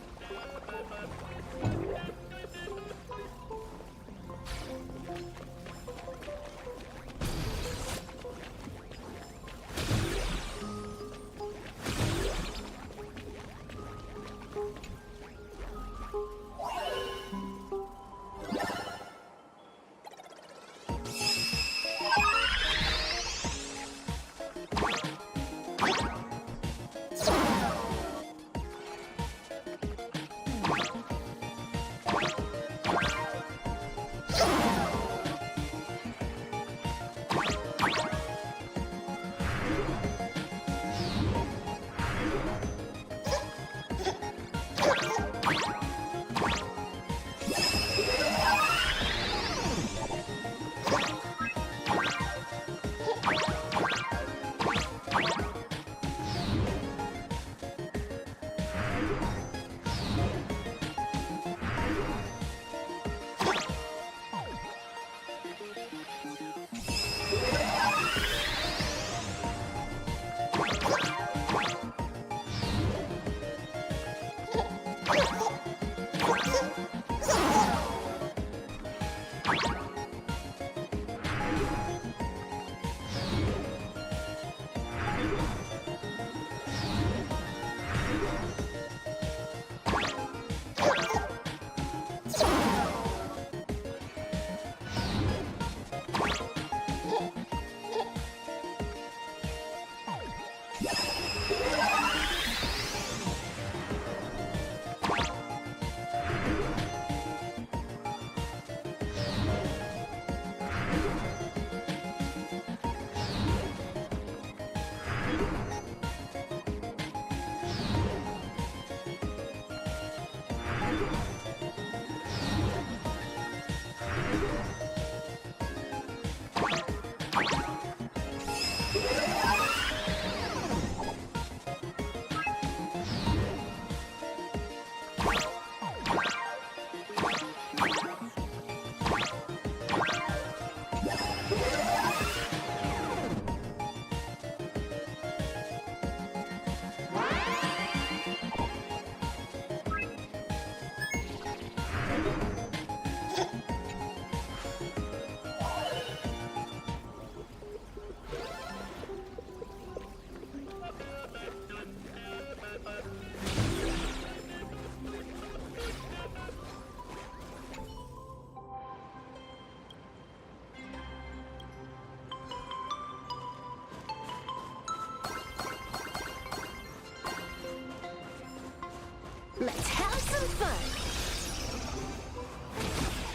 Let's have some fun.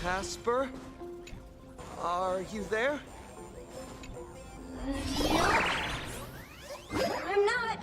Casper? Are you there? I'm not.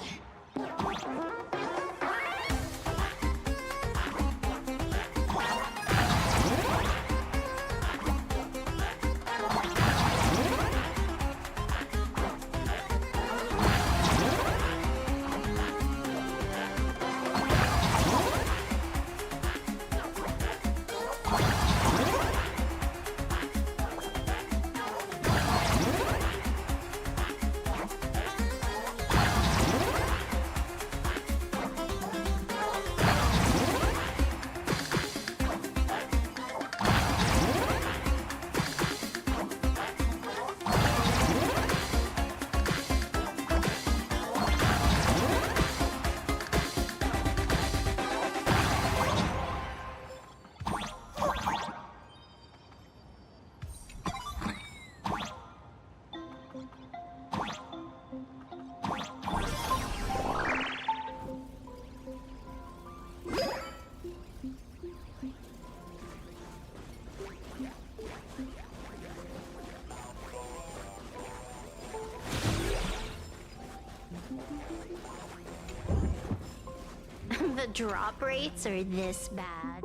drop rates are this bad.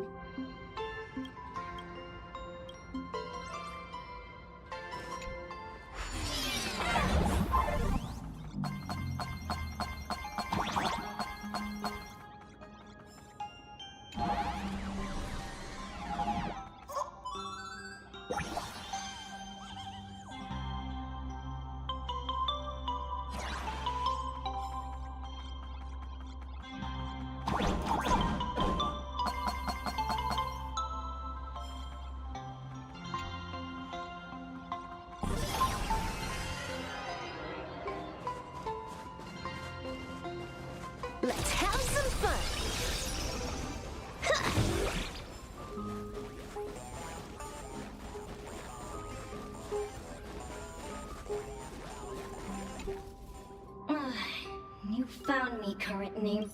Let's have some fun! You found me, current name.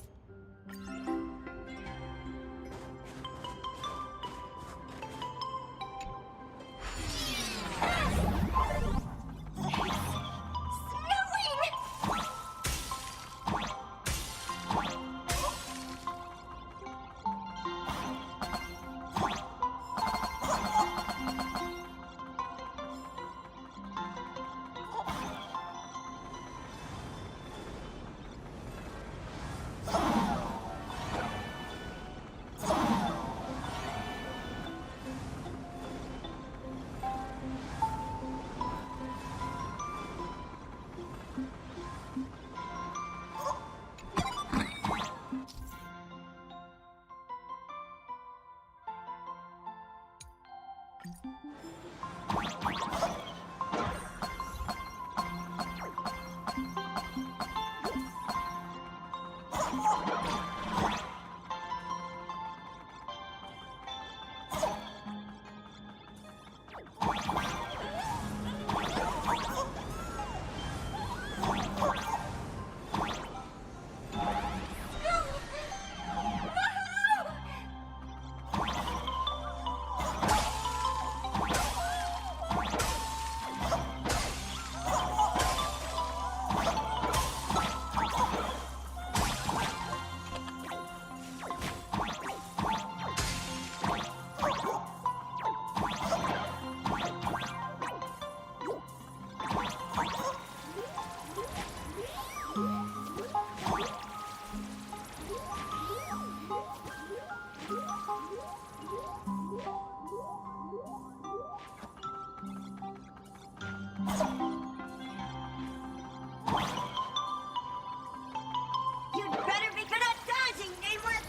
You'd better be good at dodging, Nameless!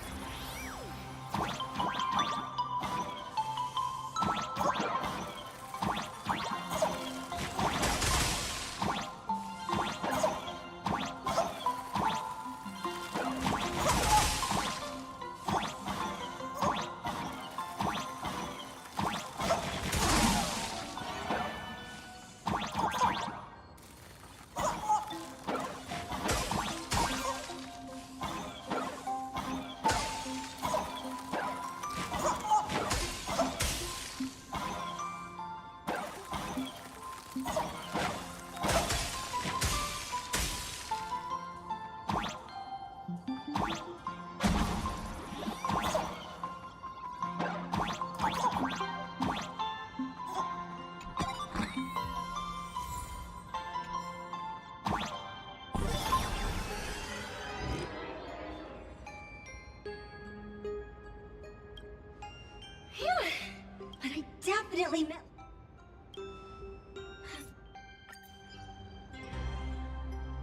But I definitely meant...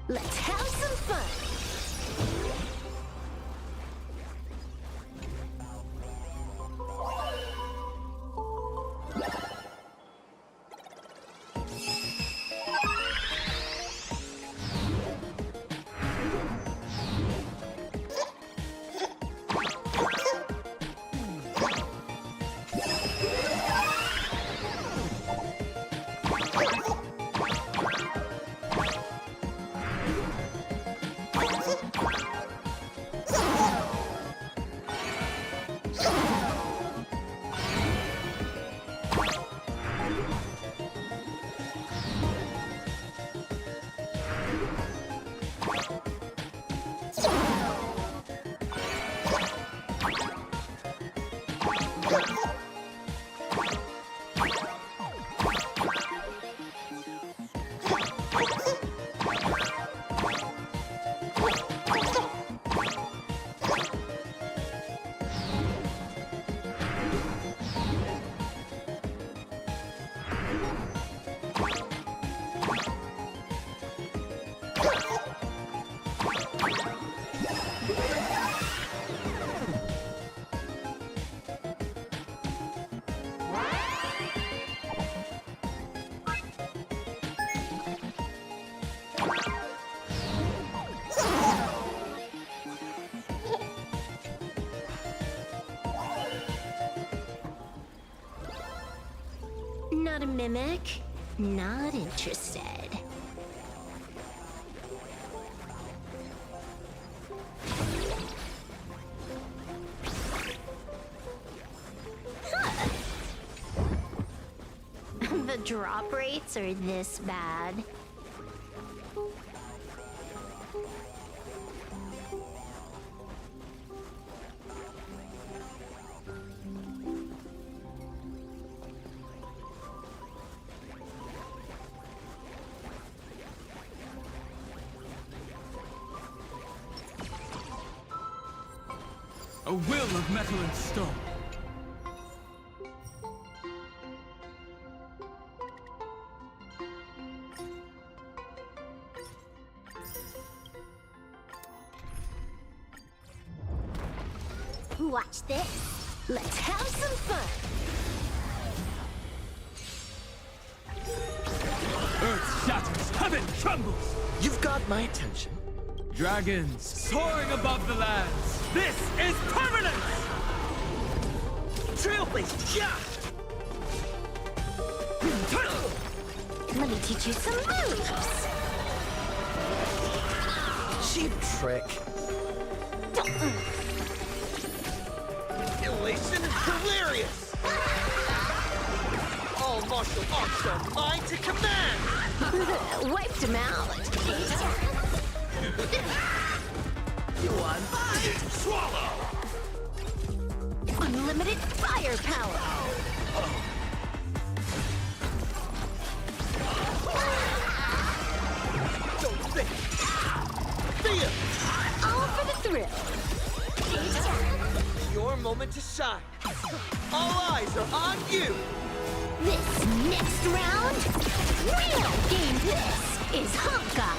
Let's have some fun! gimmick? Not interested. Huh. The drop rates are this bad. A will of metal and stone. Watch this. Let's have some fun. Earth shatters, heaven trembles. You've got my attention. Dragons soaring above the lands. This is permanence! Trailblazer, yeah! Let me teach you some moves. Cheap trick. Elation hilarious! All martial arts are mine to command! Wiped him out. You want fire? Swallow! Unlimited firepower. Don't think. Feel! All for the thrill. Your moment to shine. All eyes are on you. This next round, real game. This is Honkai.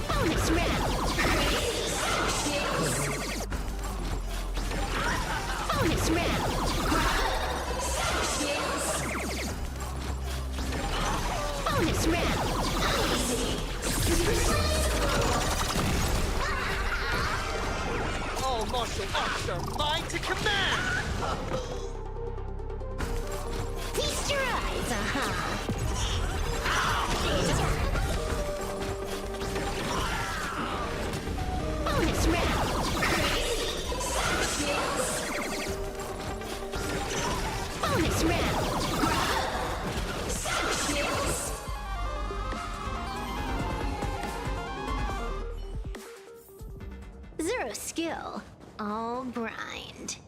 Bonus round. Bonus round. Bonus round. All martial arts are mine to command! Feast your eyes, Bonus round. Bonus round. Zero skill, all grind.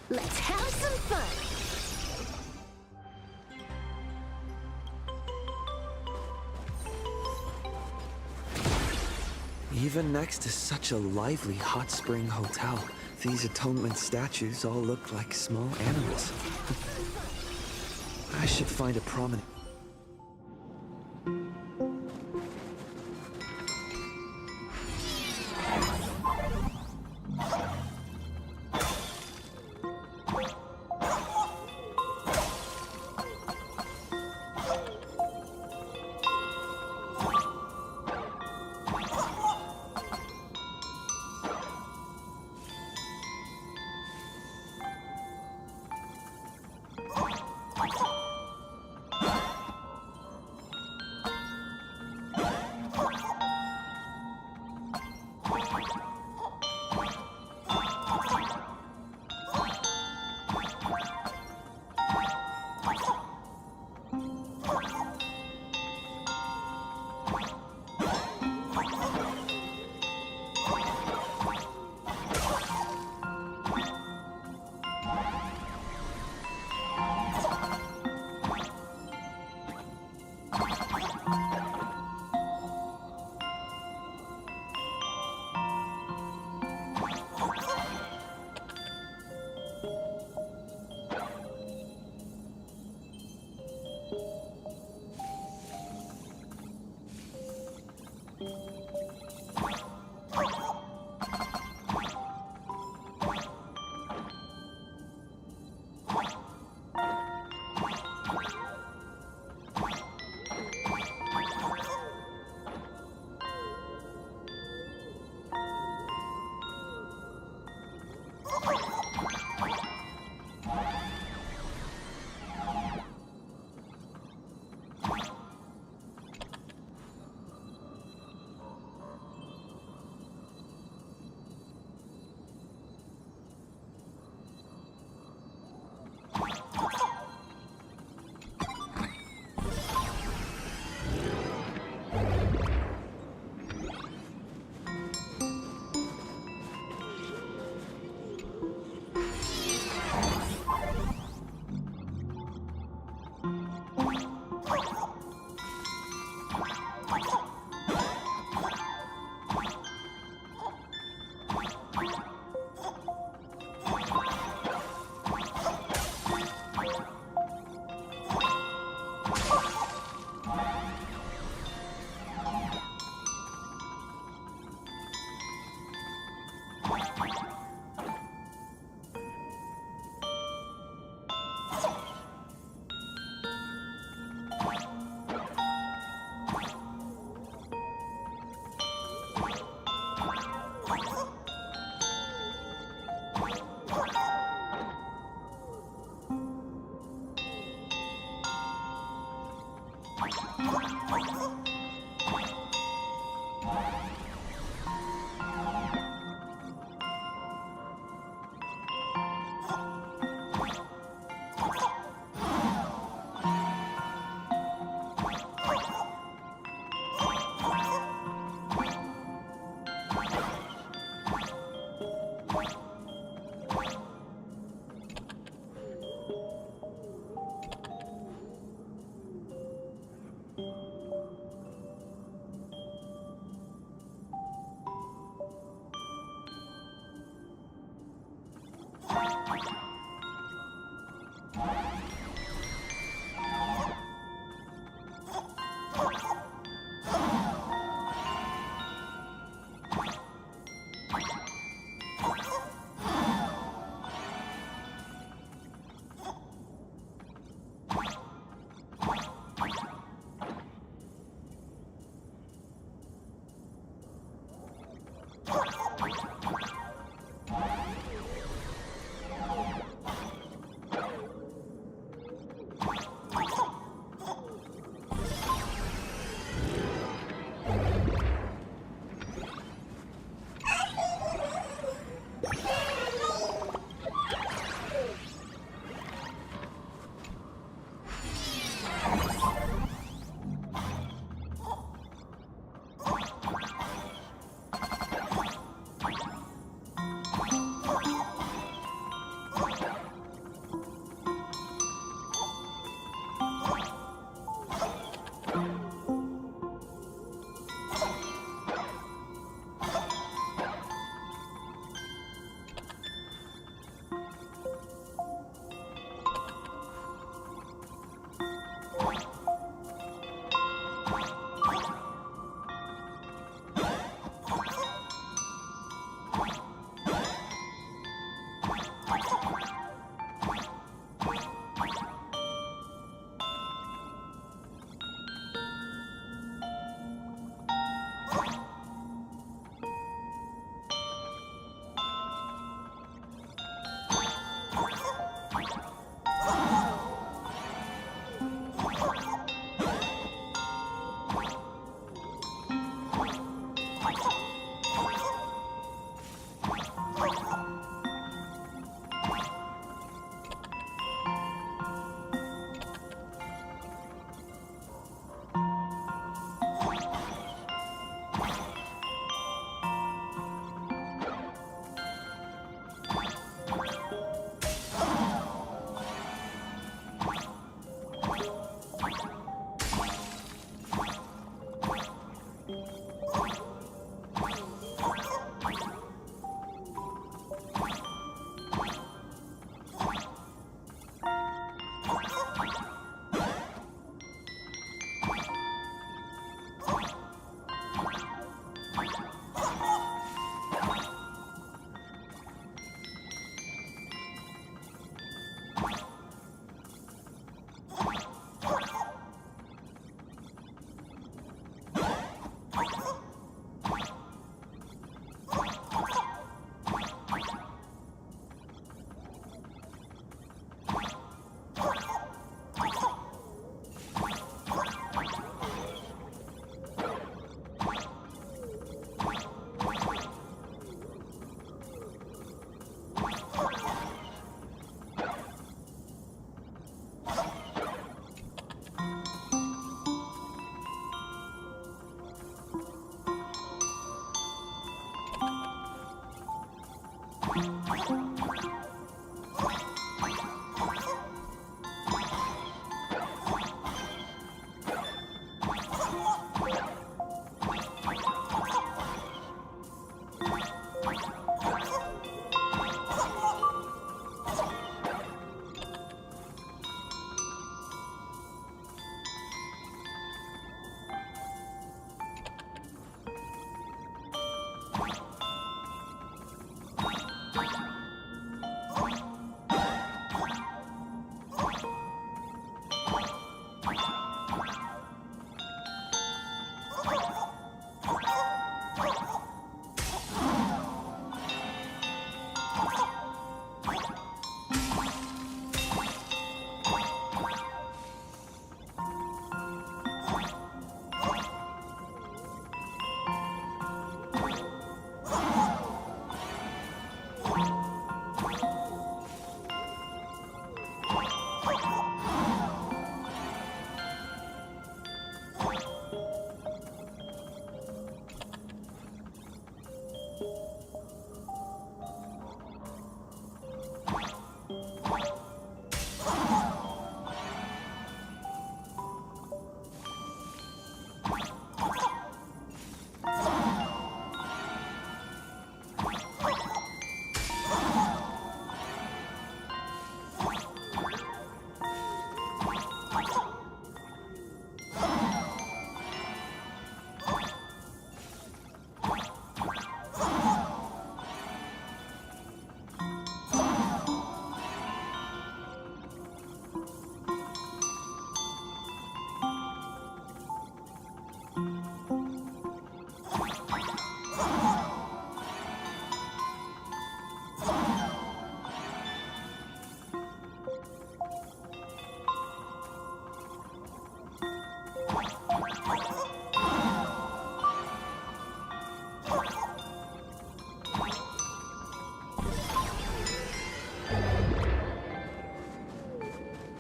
Let's have some fun! Even next to such a lively hot spring hotel, these atonement statues all look like small animals. I should find a prominent...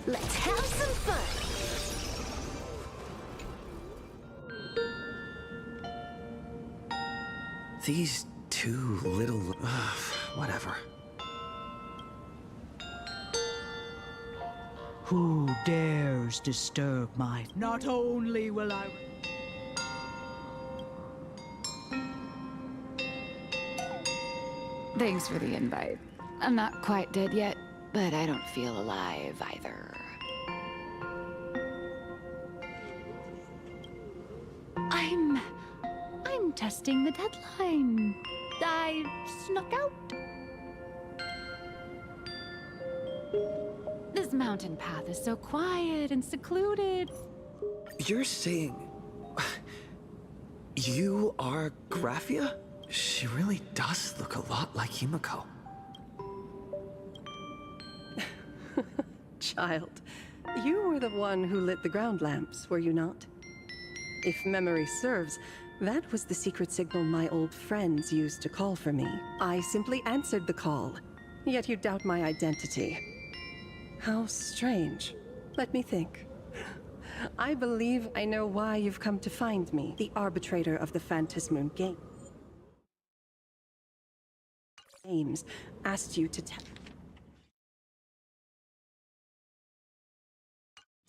Let's have some fun! These two little... whatever. Who dares disturb my... Not only will I... Thanks for the invite. I'm not quite dead yet, but I don't feel alive either. I'm testing the deadline. I snuck out. This mountain path is so quiet and secluded. You're saying... you are Graphia? She really does look a lot like Himiko. Child, you were the one who lit the ground lamps, were you not? If memory serves, that was the secret signal my old friends used to call for me. I simply answered the call, yet you doubt my identity. How strange. Let me think. I believe I know why you've come to find me, the arbitrator of the Phantasmoon Games asked you to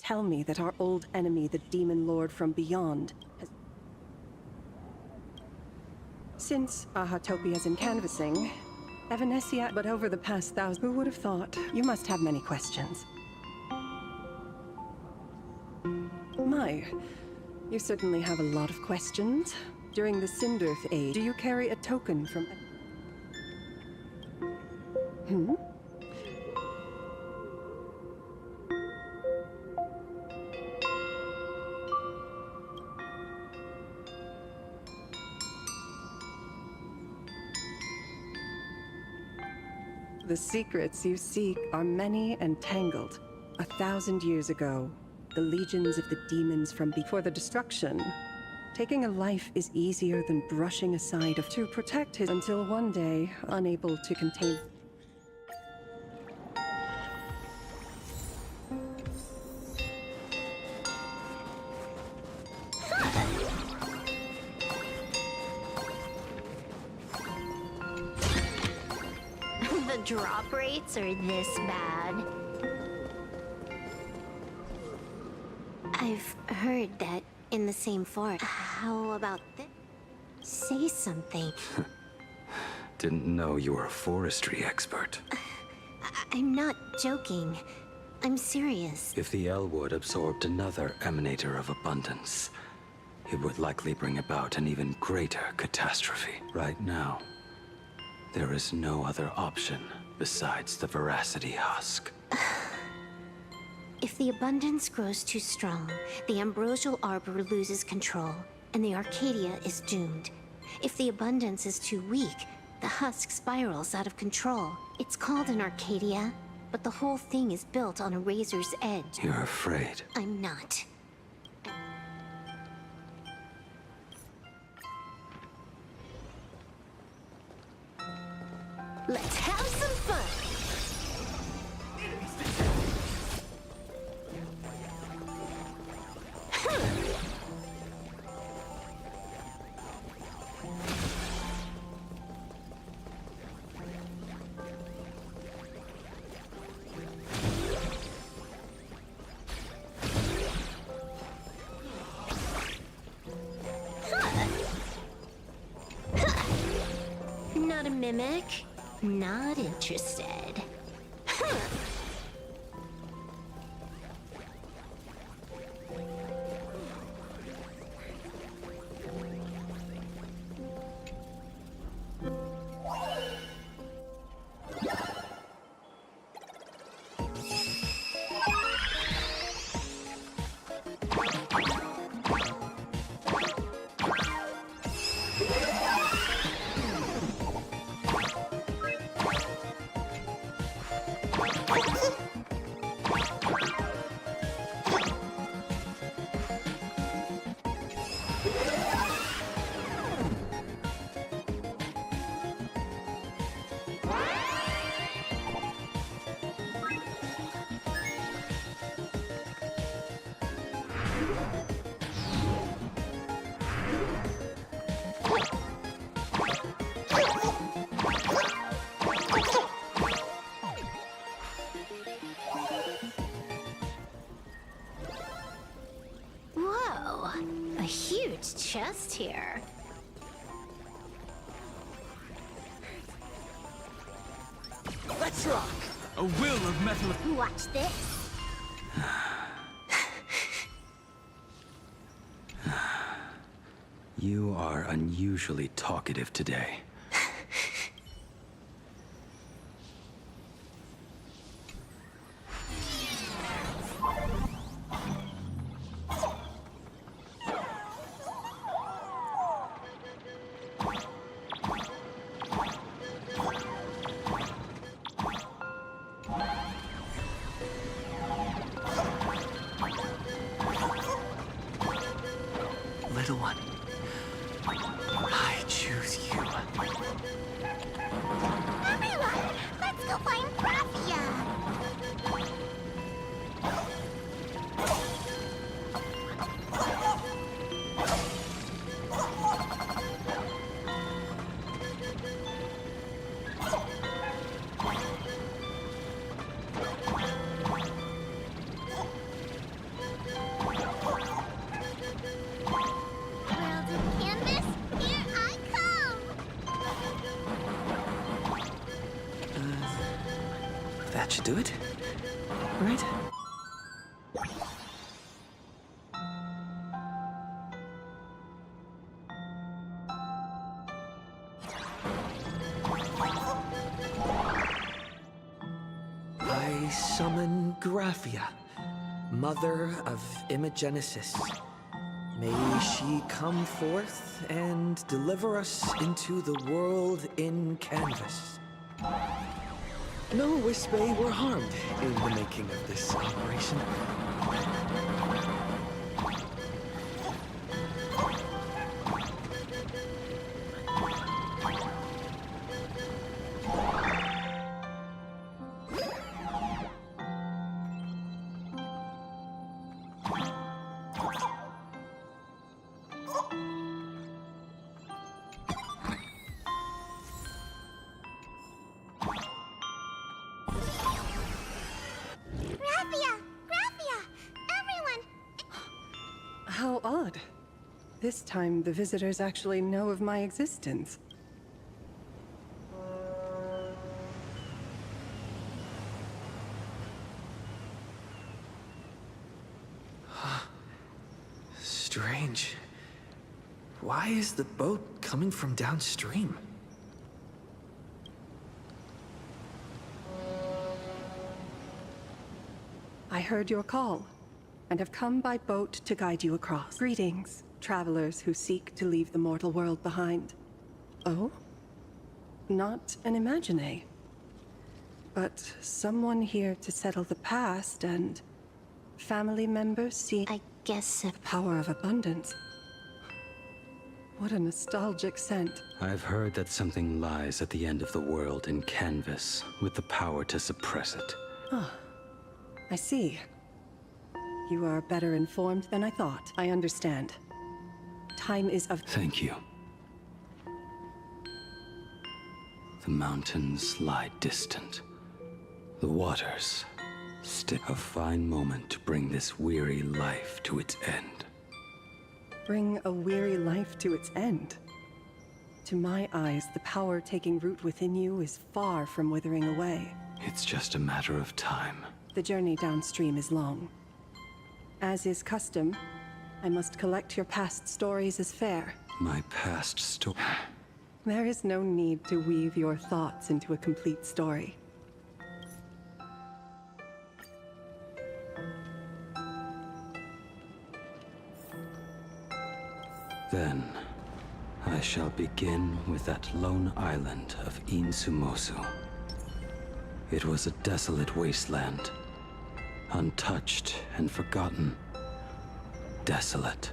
tell me that our old enemy, the Demon Lord from Beyond, has... Since Ahatopia's in canvassing, Evanesia, but over the past who would have thought? You must have many questions. My, you certainly have a lot of questions. During the Cinderth Age, do you carry a token from... The secrets you seek are many and tangled. 1,000 years ago, the legions of the demons from before the destruction. Taking a life is easier than brushing aside to protect his until one day, unable to contain. The drop rates are this bad. I've heard that in the same forest. How about this? Say something. Didn't know you were a forestry expert. I'm not joking. I'm serious. If the Elwood absorbed another emanator of abundance, it would likely bring about an even greater catastrophe. Right now, there is no other option besides the Veracity Husk. If the abundance grows too strong, the Ambrosial Arbor loses control, and the Arcadia is doomed. If the abundance is too weak, the husk spirals out of control. It's called an Arcadia, but the whole thing is built on a razor's edge. You're afraid. I'm not. Let's have some fun! Not a mimic. Not interested. Whoa, a huge chest here. Let's rock! A will of metal. Watch this. You are unusually talkative today. Little one, I choose you. That should do it. Right? I summon Graphia, mother of Imogenesis. May she come forth and deliver us into the world in canvas. No Wispae were harmed in the making of this operation. How odd. This time, the visitors actually know of my existence. Strange. Why is the boat coming from downstream? I heard your call, and have come by boat to guide you across. Greetings, travelers who seek to leave the mortal world behind. Oh? Not an imagine, but someone here to settle the past and family members see... I guess the power of abundance. What a nostalgic scent. I've heard that something lies at the end of the world in canvas, with the power to suppress it. Ah, I see. You are better informed than I thought. I understand. Time is of... Thank you. The mountains lie distant. The waters still a fine moment to bring this weary life to its end. Bring a weary life to its end? To my eyes, the power taking root within you is far from withering away. It's just a matter of time. The journey downstream is long. As is custom, I must collect your past stories as fare. My past story... There is no need to weave your thoughts into a complete story. Then, I shall begin with that lone island of Insumosu. It was a desolate wasteland, untouched and forgotten. Desolate,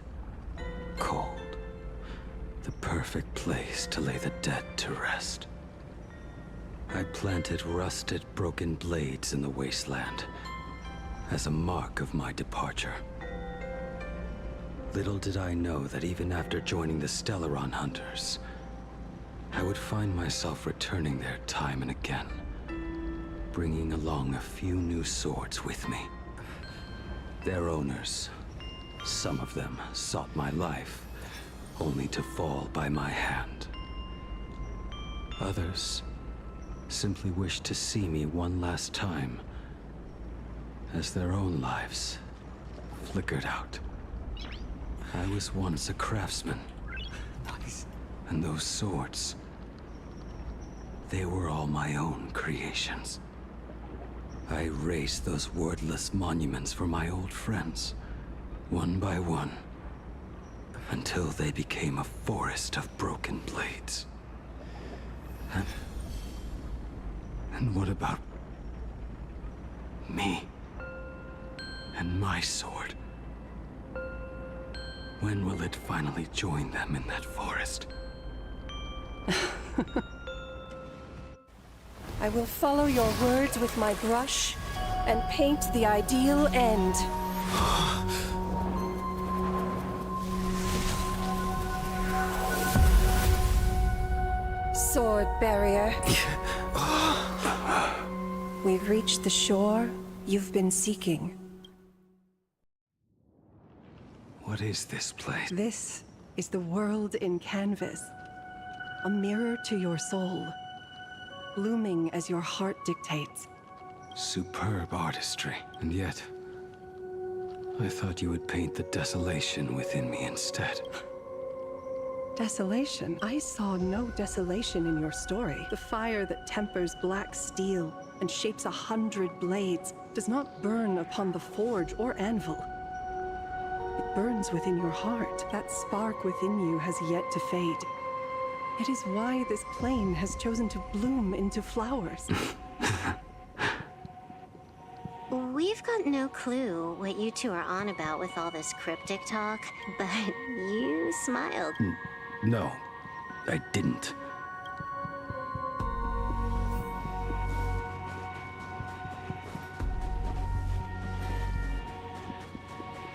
cold, the perfect place to lay the dead to rest. I planted rusted, broken blades in the wasteland as a mark of my departure. Little did I know that even after joining the Stellaron Hunters, I would find myself returning there time and again, bringing along a few new swords with me. Their owners, some of them sought my life, only to fall by my hand. Others simply wished to see me one last time, as their own lives flickered out. I was once a craftsman. Nice. And those swords, they were all my own creations. I erased those wordless monuments for my old friends, one by one, until they became a forest of broken blades. And what about me and my sword? When will it finally join them in that forest? I will follow your words with my brush and paint the ideal end. Sword barrier. We've reached the shore you've been seeking. What is this place? This is the world in canvas. A mirror to your soul, blooming as your heart dictates. Superb artistry. And yet, I thought you would paint the desolation within me instead. Desolation? I saw no desolation in your story. The fire that tempers black steel and shapes 100 blades does not burn upon the forge or anvil. It burns within your heart. That spark within you has yet to fade. It is why this plane has chosen to bloom into flowers. We've got no clue what you two are on about with all this cryptic talk, but you smiled. No, I didn't.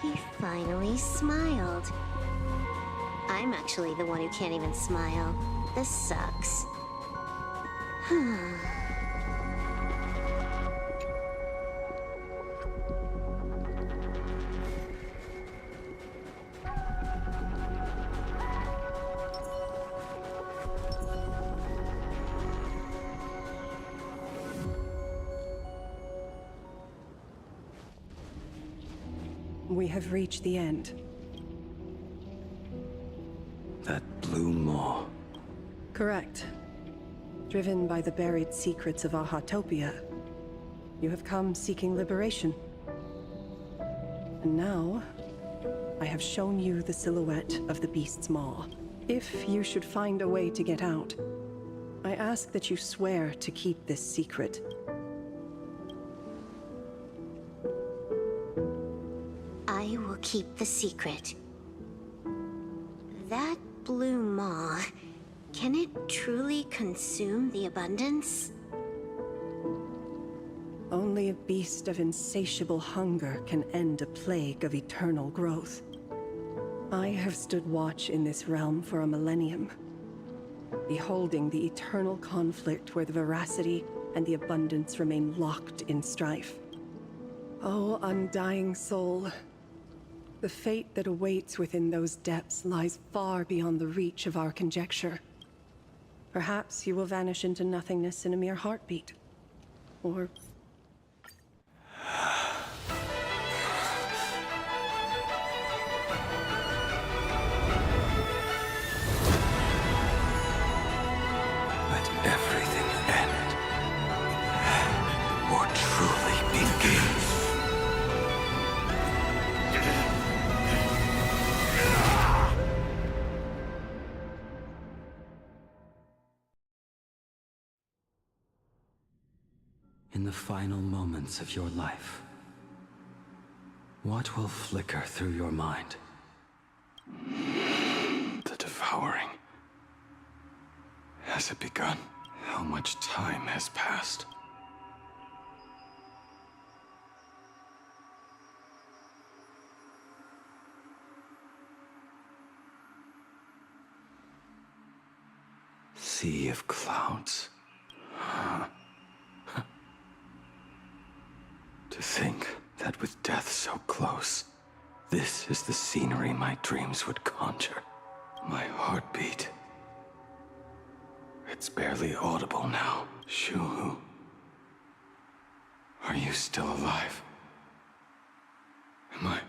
He finally smiled. I'm actually the one who can't even smile. This sucks. We have reached the end. That blue maw. Correct. Driven by the buried secrets of Ahatopia, you have come seeking liberation. And now, I have shown you the silhouette of the beast's maw. If you should find a way to get out, I ask that you swear to keep this secret. I will keep the secret. That blue maw, can it truly consume the abundance? Only a beast of insatiable hunger can end a plague of eternal growth. I have stood watch in this realm for a millennium, beholding the eternal conflict where the veracity and the abundance remain locked in strife. Oh, undying soul, the fate that awaits within those depths lies far beyond the reach of our conjecture. Perhaps you will vanish into nothingness in a mere heartbeat. Or Everything end, or truly begin. In the final moments of your life, what will flicker through your mind? The devouring. Has it begun? How much time has passed? Sea of clouds. To think that with death so close, this is the scenery my dreams would conjure. My heartbeat. It's barely audible now. Shuhu. Are you still alive? Am I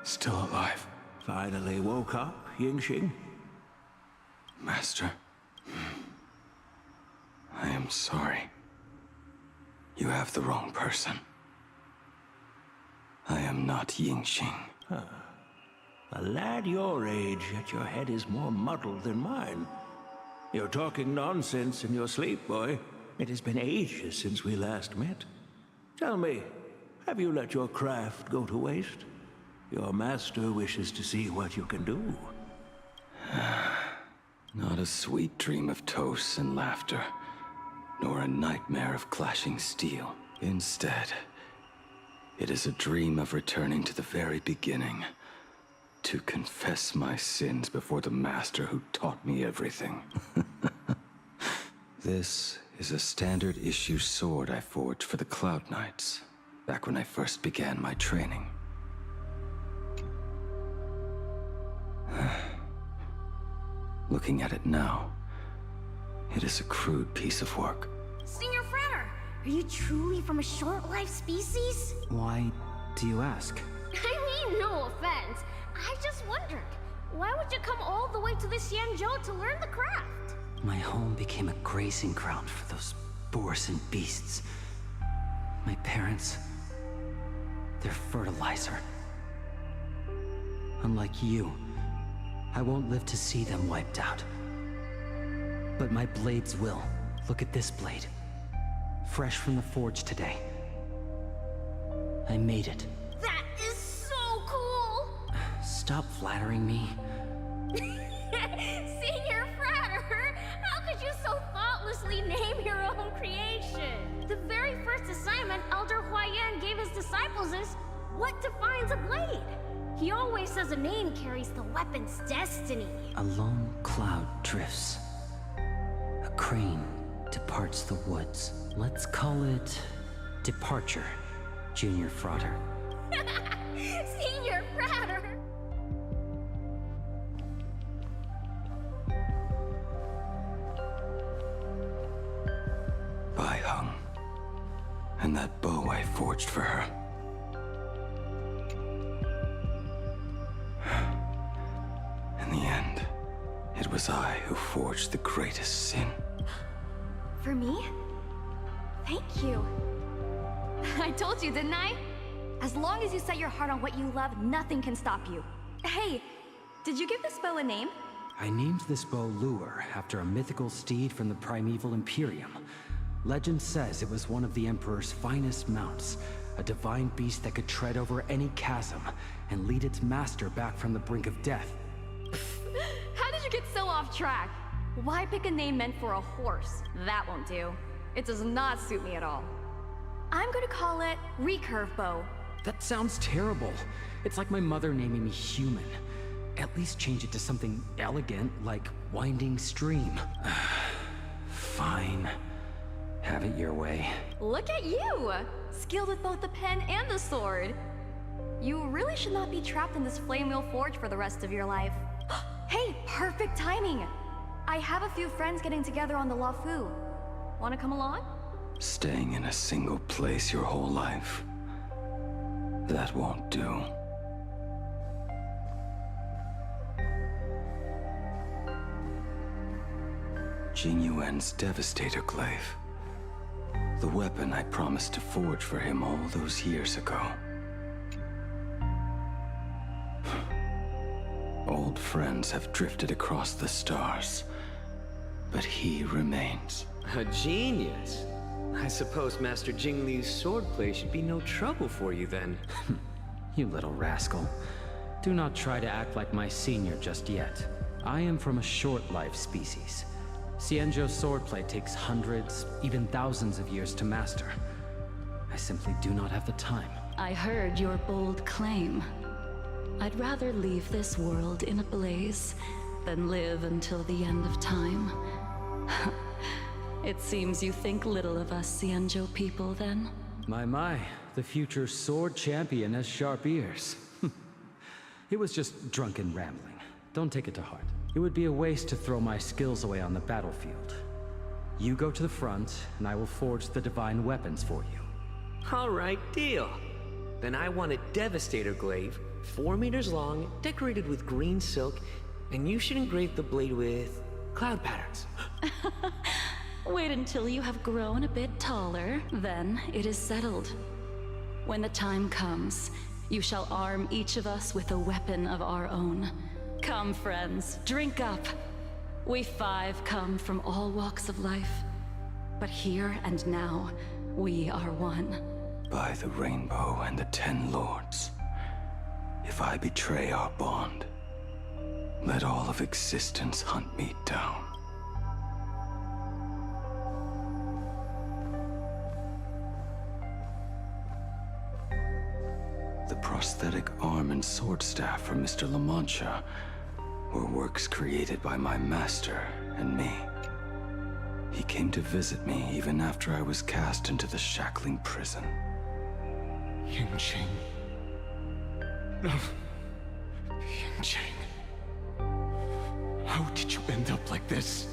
still alive? Finally woke up, Yingxing? Master. I am sorry. You have the wrong person. I am not Yingxing. Huh. A lad your age, yet your head is more muddled than mine. You're talking nonsense in your sleep, boy. It has been ages since we last met. Tell me, have you let your craft go to waste? Your master wishes to see what you can do. Not a sweet dream of toasts and laughter, nor a nightmare of clashing steel. Instead, it is a dream of returning to the very beginning, to confess my sins before the master who taught me everything. This is a standard issue sword I forged for the Cloud Knights, back when I first began my training. Looking at it now, it is a crude piece of work. Are you truly from a short-lived species? Why do you ask? I mean, no offense. I just wondered. Why would you come all the way to the Xianzhou to learn the craft? My home became a grazing ground for those boars and beasts. My parents, they're fertilizer. Unlike you, I won't live to see them wiped out. But my blades will. Look at this blade. Fresh from the forge today. I made it. That is so cool! Stop flattering me. Senior Frater! How could you so thoughtlessly name your own creation? The very first assignment Elder Huayan gave his disciples is, what defines a blade? He always says a name carries the weapon's destiny. A lone cloud drifts. A crane departs the woods. Let's call it Departure, Junior Frater. Senior Frater! Bai Hung. And that bow I forged for her. In the end, it was I who forged the greatest sin. For me? Thank you. I told you, didn't I? As long as you set your heart on what you love, nothing can stop you. Hey, did you give this bow a name? I named this bow Lure after a mythical steed from the primeval Imperium. Legend says it was one of the Emperor's finest mounts, a divine beast that could tread over any chasm and lead its master back from the brink of death. How did you get so off track? Why pick a name meant for a horse? That won't do. It does not suit me at all. I'm gonna call it Recurve Bow. That sounds terrible. It's like my mother naming me Human. At least change it to something elegant, like Winding Stream. Fine. Have it your way. Look at you! Skilled with both the pen and the sword. You really should not be trapped in this flame wheel forge for the rest of your life. Hey, perfect timing! I have a few friends getting together on the Luofu. Wanna come along? Staying in a single place your whole life. That won't do. Jing Yuan's Devastator Glaive. The weapon I promised to forge for him all those years ago. Old friends have drifted across the stars, but he remains. A genius. I suppose Master Jing Liu's swordplay should be no trouble for you then. You little rascal. Do not try to act like my senior just yet. I am from a short-lived species. Xianzhou's swordplay takes hundreds, even thousands of years to master. I simply do not have the time. I heard your bold claim. I'd rather leave this world in a blaze than live until the end of time. It seems you think little of us Xianzhou people, then? My, the future sword champion has sharp ears. It was just drunken rambling. Don't take it to heart. It would be a waste to throw my skills away on the battlefield. You go to the front, and I will forge the divine weapons for you. All right, deal. Then I want a Devastator Glaive, 4 meters long, decorated with green silk, and you should engrave the blade with cloud patterns. Wait until you have grown a bit taller, then it is settled. When the time comes, you shall arm each of us with a weapon of our own. Come, friends, drink up. We 5 come from all walks of life. But here and now, we are one. By the rainbow and the 10 lords, if I betray our bond, let all of existence hunt me down. The prosthetic arm and sword staff from Mr. La Mancha were works created by my master and me. He came to visit me even after I was cast into the shackling prison. Yingqing. No. Yingqing. How did you end up like this?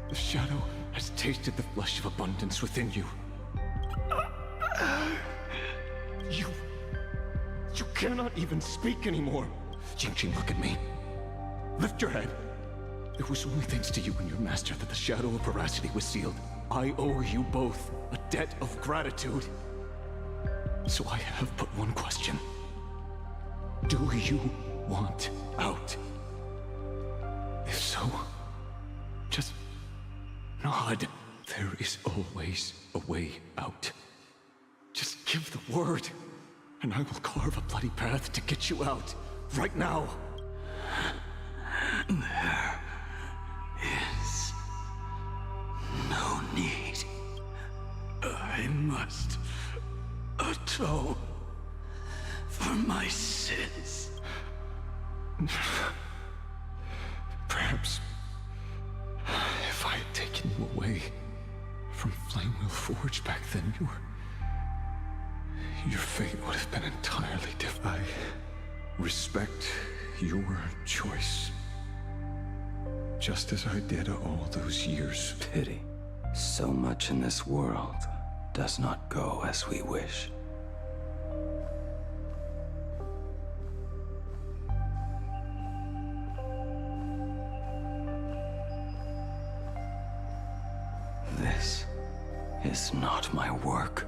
The shadow has tasted the flesh of abundance within you. cannot even speak anymore. Jingjing, look at me. Lift your head. It was only thanks to you and your master that the shadow of veracity was sealed. I owe you both a debt of gratitude. So I have but one question. Do you want out? If so, just nod. There is always a way out. Just give the word, and I will carve a bloody path to get you out. Right now. There is no need. I must atone for my sins. Perhaps if I had taken you away from Flamewheel Forge back then, your fate would have been entirely different. I respect your choice, just as I did all those years. Pity. So much in this world does not go as we wish. This is not my work.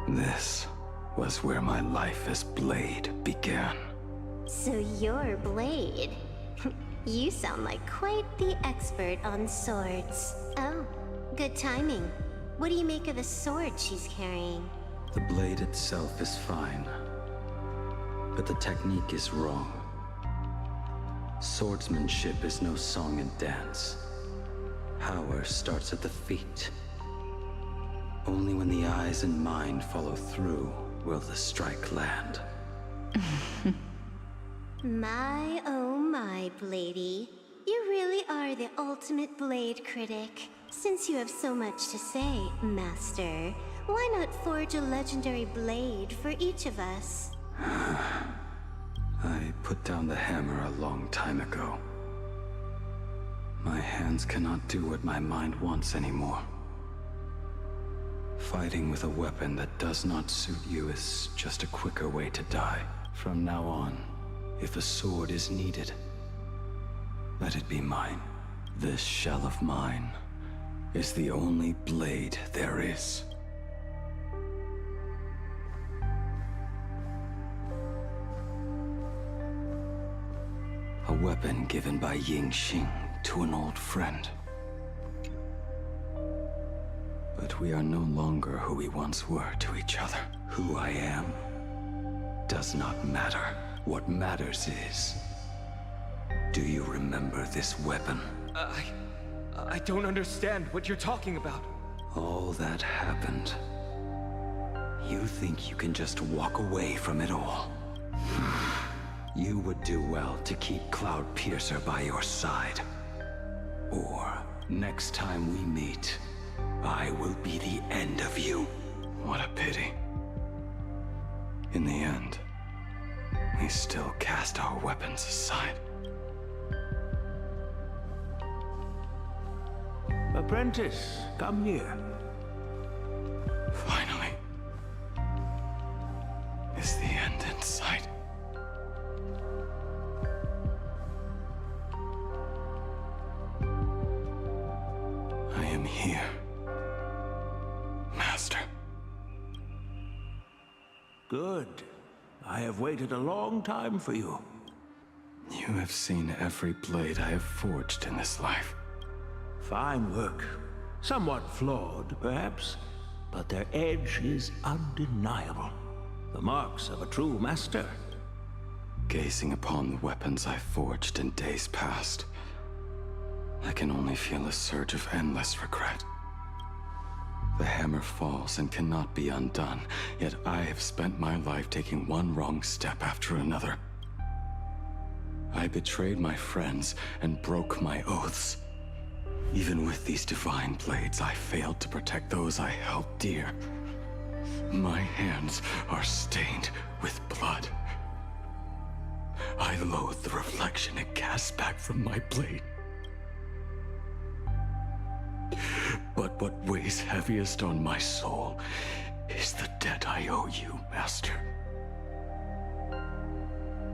This was where my life as Blade began. So you're Blade. You sound like quite the expert on swords. Oh, good timing. What do you make of the sword she's carrying? The blade itself is fine, but the technique is wrong. Swordsmanship is no song and dance. Power starts at the feet. Only when the eyes and mind follow through will the strike land. My, oh my, Bladey. You really are the ultimate blade critic. Since you have so much to say, Master, why not forge a legendary blade for each of us? I put down the hammer a long time ago. My hands cannot do what my mind wants anymore. Fighting with a weapon that does not suit you is just a quicker way to die. From now on, if a sword is needed, let it be mine. This shell of mine is the only blade there is. A weapon given by Yingxing to an old friend. But we are no longer who we once were to each other. Who I am does not matter. What matters is, do you remember this weapon? I don't understand what you're talking about. All that happened. You think you can just walk away from it all? You would do well to keep Cloud Piercer by your side. Or, next time we meet, I will be the end of you. What a pity. In the end, we still cast our weapons aside. Apprentice, come here. Finally. Is the end in sight? I am here, Master. Good. I have waited a long time for you. You have seen every blade I have forged in this life. Fine work. Somewhat flawed, perhaps, but their edge is undeniable. The marks of a true master. Gazing upon the weapons I forged in days past, I can only feel a surge of endless regret. The hammer falls and cannot be undone, yet I have spent my life taking one wrong step after another. I betrayed my friends and broke my oaths. Even with these divine blades, I failed to protect those I held dear. My hands are stained with blood, I loathe the reflection it casts back from my blade. But what weighs heaviest on my soul is the debt I owe you, Master.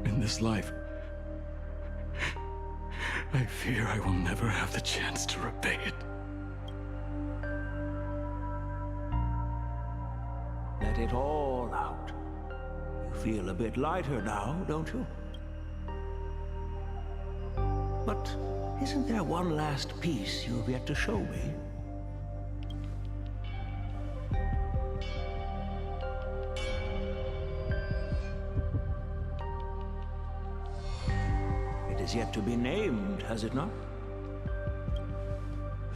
In this life, I fear I will never have the chance to repay it. Let it all out. You feel a bit lighter now, don't you? But isn't there one last piece you've yet to show me? It is yet to be named, has it not?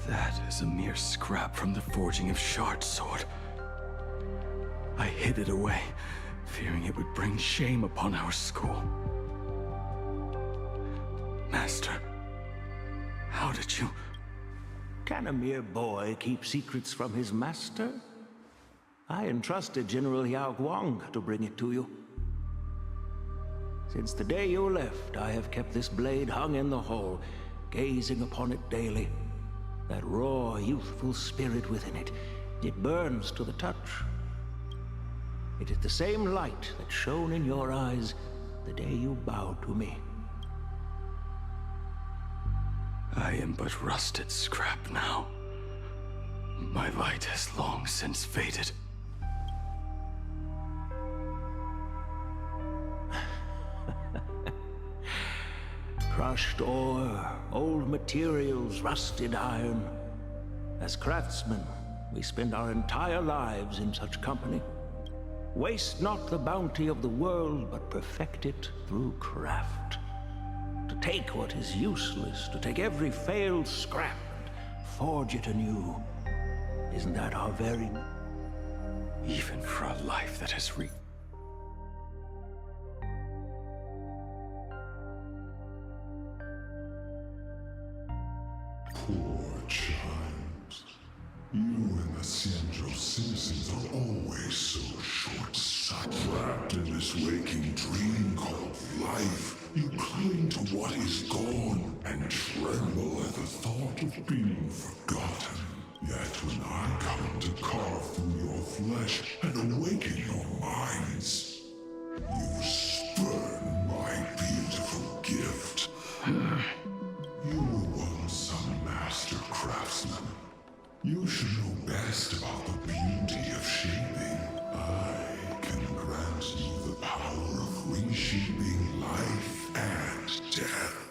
That is a mere scrap from the forging of Shard's sword. I hid it away, fearing it would bring shame upon our school. Master, how did you... Can a mere boy keep secrets from his master? I entrusted General Yao Guang to bring it to you. Since the day you left, I have kept this blade hung in the hall, gazing upon it daily. That raw, youthful spirit within it, it burns to the touch. It is the same light that shone in your eyes the day you bowed to me. I am but rusted scrap now. My light has long since faded. Crushed ore, old materials, rusted iron. As craftsmen, we spend our entire lives in such company. Waste not the bounty of the world, but perfect it through craft. To take what is useless, to take every failed scrap and forge it anew. Isn't that our very... Even for a life that has Poor child. You and the Xianzhou citizens are always so short-sighted. Trapped in this waking dream called life, you cling to what is gone and tremble at the thought of being forgotten. Yet when I come to carve through your flesh and awaken your minds, you spurn my beautiful gift. You were once some master craftsman. You should know best about the beauty of shaping. I can grant you the power of reshaping life and death.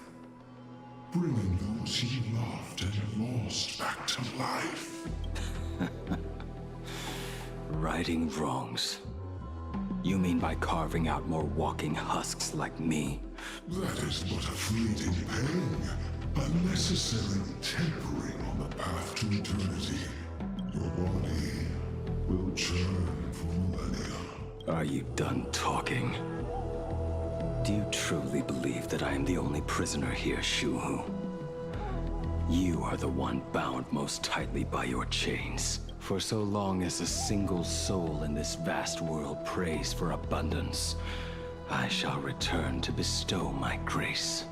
Bringing those you loved and lost back to life. righting wrongs. You mean by carving out more walking husks like me? That is but a fleeting pang, a necessary tempering on the path to eternity. Your body will churn for millennia. Are you done talking? Do you truly believe that I am the only prisoner here, Shuhu? You are the one bound most tightly by your chains. For so long as a single soul in this vast world prays for abundance, I shall return to bestow my grace.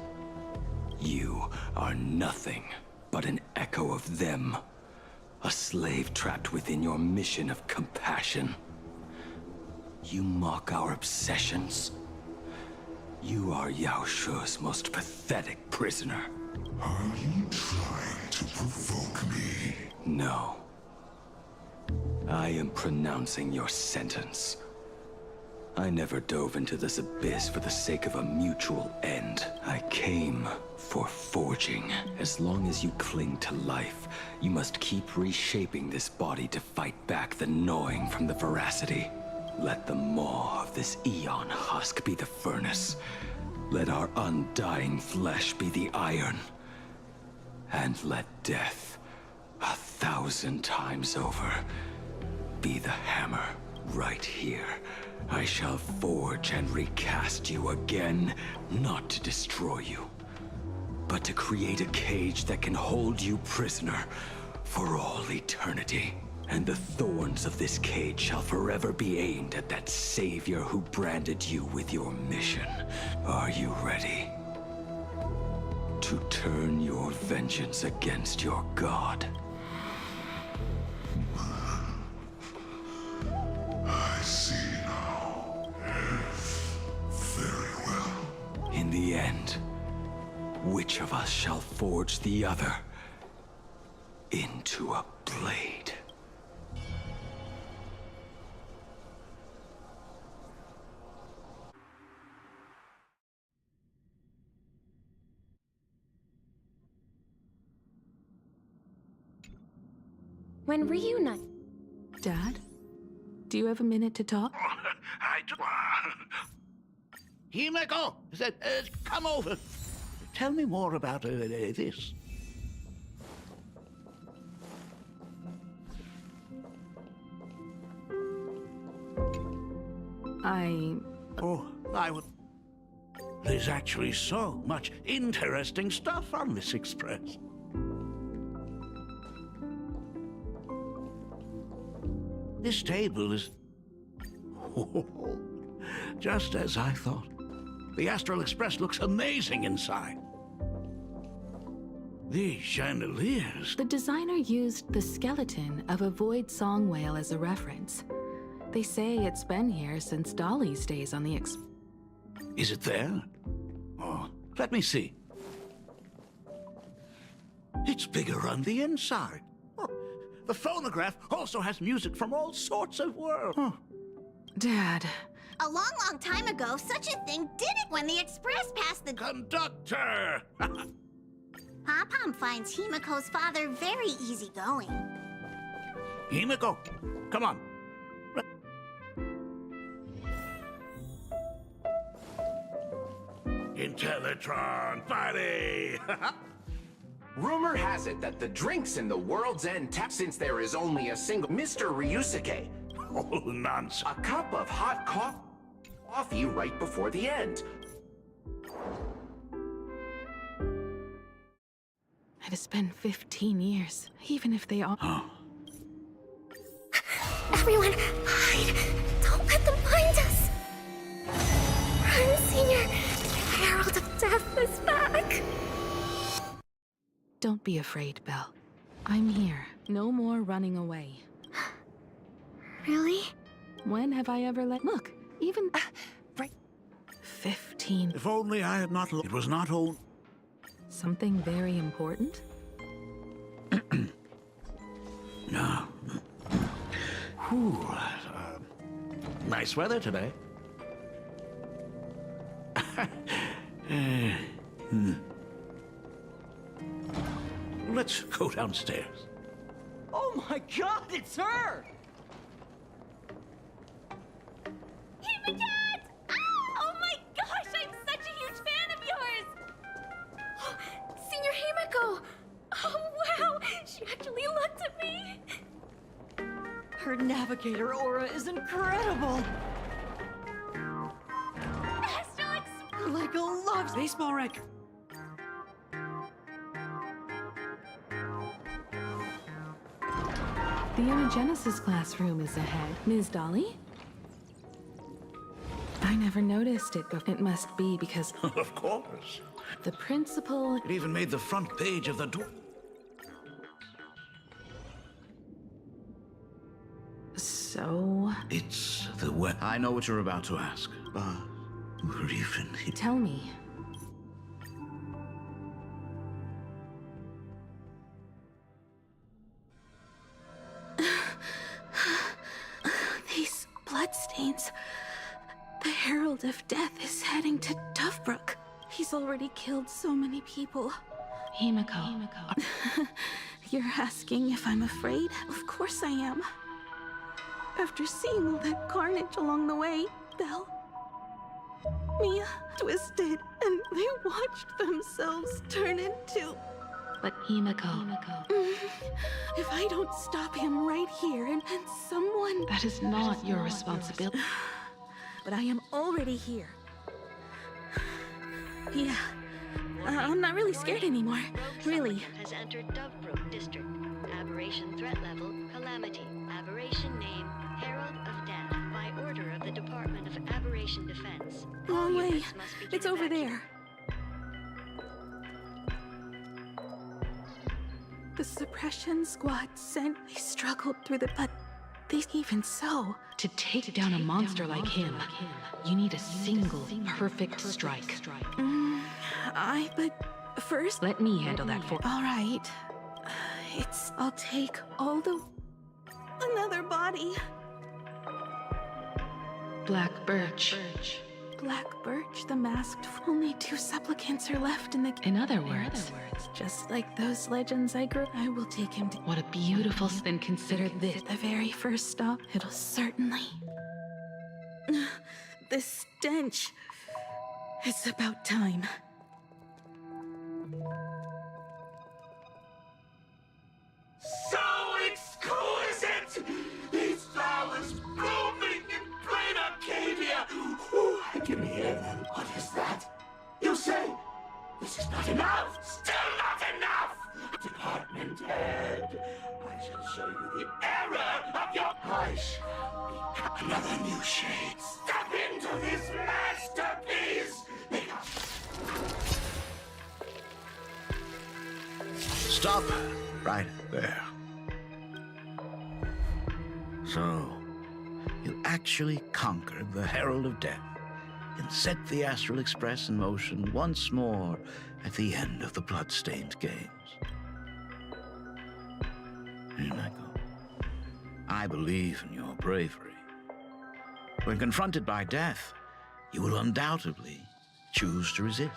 You are nothing but an echo of them, a slave trapped within your mission of compassion. You mock our obsessions. You are Yao Shu's most pathetic prisoner. Are you trying to provoke me? No. I am pronouncing your sentence. I never dove into this abyss for the sake of a mutual end. I came for forging. As long as you cling to life, you must keep reshaping this body to fight back the gnawing from the veracity. Let the maw of this Eon husk be the furnace. Let our undying flesh be the iron. And let death, 1,000 times over, be the hammer right here. I shall forge and recast you again, not to destroy you, but to create a cage that can hold you prisoner for all eternity. And the thorns of this cage shall forever be aimed at that savior who branded you with your mission. Are you ready to turn your vengeance against your god? I see now. Yes, very well. In the end, which of us shall forge the other into a blade? When reunite... Dad? Do you have a minute to talk? I do. Himeko, come over. Tell me more about this. Oh, I would... There's actually so much interesting stuff on this express. This table is... just as I thought. The Astral Express looks amazing inside. These chandeliers... The designer used the skeleton of a void song whale as a reference. They say it's been here since Dolly's days on the Is it there? Oh, let me see. It's bigger on the inside. Oh, the phonograph also has music from all sorts of worlds. Oh. Dad. A long, long time ago, such a thing did it when the express passed the... Conductor! Pom-Pom finds Himeko's father very easygoing. Himeko, come on. Intellitron, buddy! Rumor has it that the drinks in the World's End tap, since there is only a single Mr. Ryusuke. Oh, nonsense. A cup of hot coffee right before the end. It has been 15 years, even if they are... Everyone, hide! Don't let them find us! Run, Senior! The Herald of Death is back! Don't be afraid, Belle. I'm here. No more running away. Really? When have I ever let... Look, even... right... 15... If only I had not... It was not old... Something very important? No. Whew, nice weather today. Let's go downstairs. Oh my god, it's her! Dad! Oh my gosh, I'm such a huge fan of yours! Senior Himeko! Oh wow, she actually looked at me! Her navigator aura is incredible! Like a love baseball wreck! The Anagenesis classroom is ahead. Ms. Dolly? I never noticed it, but it must be because... Of course. The principal... It even made the front page of the door. So... It's the way... I know what you're about to ask, but we're even... Tell me. These bloodstains... The Herald of Death is heading to Tufbrook. He's already killed so many people. Himeko. You're asking if I'm afraid? Of course I am. After seeing all that carnage along the way, Belle, Mia twisted, and they watched themselves turn into... But Himeko... If I don't stop him right here, and someone... That is not your responsibility. But I am already here. Yeah. I'm not really scared anymore. Really. Has entered Dovebrook District. Aberration threat level, Calamity. Aberration name, Herald of Death. By order of the Department of Aberration Defense. Wrong way. Units must begin It's over evacuation. there. The suppression squad sent. They struggled through the, but they even so. To take down a monster like him, you need a single perfect strike. But first... Let me handle that for... All right. I'll take all the... Another body. Black Birch. Black Birch, the masked... Only 2 supplicants are left in the... In other words, just like those legends I grew... I will take him to... what a beautiful... Then consider this. The very first stop, it'll certainly... The stench. It's about time. So exquisite! These flowers blooming in plain Arcadia! Ooh, I can hear them. What is that? You say, this is not enough! Still not enough! Department head, I shall show you the error of your... I shall become another new shade. Step into this masterpiece! Stop right there. So, you actually conquered the Herald of Death and set the Astral Express in motion once more at the end of the Bloodstained Games. Michael, I believe in your bravery. When confronted by death, you will undoubtedly choose to resist.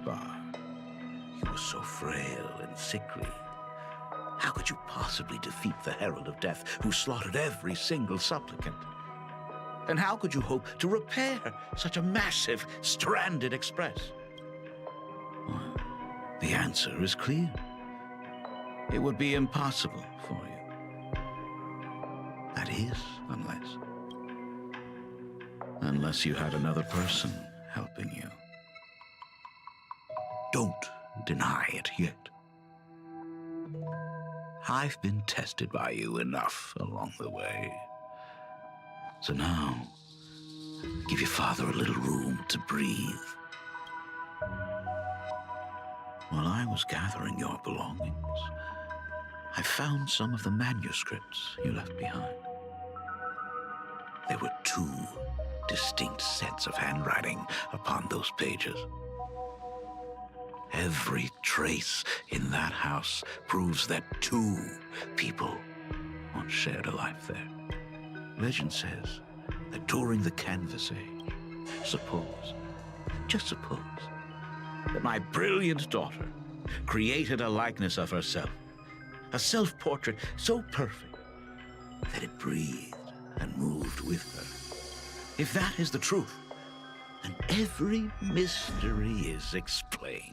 But you were so frail and sickly. How could you possibly defeat the Herald of Death, who slaughtered every single supplicant? And how could you hope to repair such a massive, stranded express? Well, the answer is clear. It would be impossible for you. That is, unless you had another person helping you. Don't deny it yet. I've been tested by you enough along the way. So now, give your father a little room to breathe. While I was gathering your belongings, I found some of the manuscripts you left behind. There were 2 distinct sets of handwriting upon those pages. Every trace in that house proves that 2 people once shared a life there. Legend says that during the Canvas Age, just suppose, that my brilliant daughter created a likeness of herself, a self-portrait so perfect that it breathed and moved with her. If that is the truth, then every mystery is explained.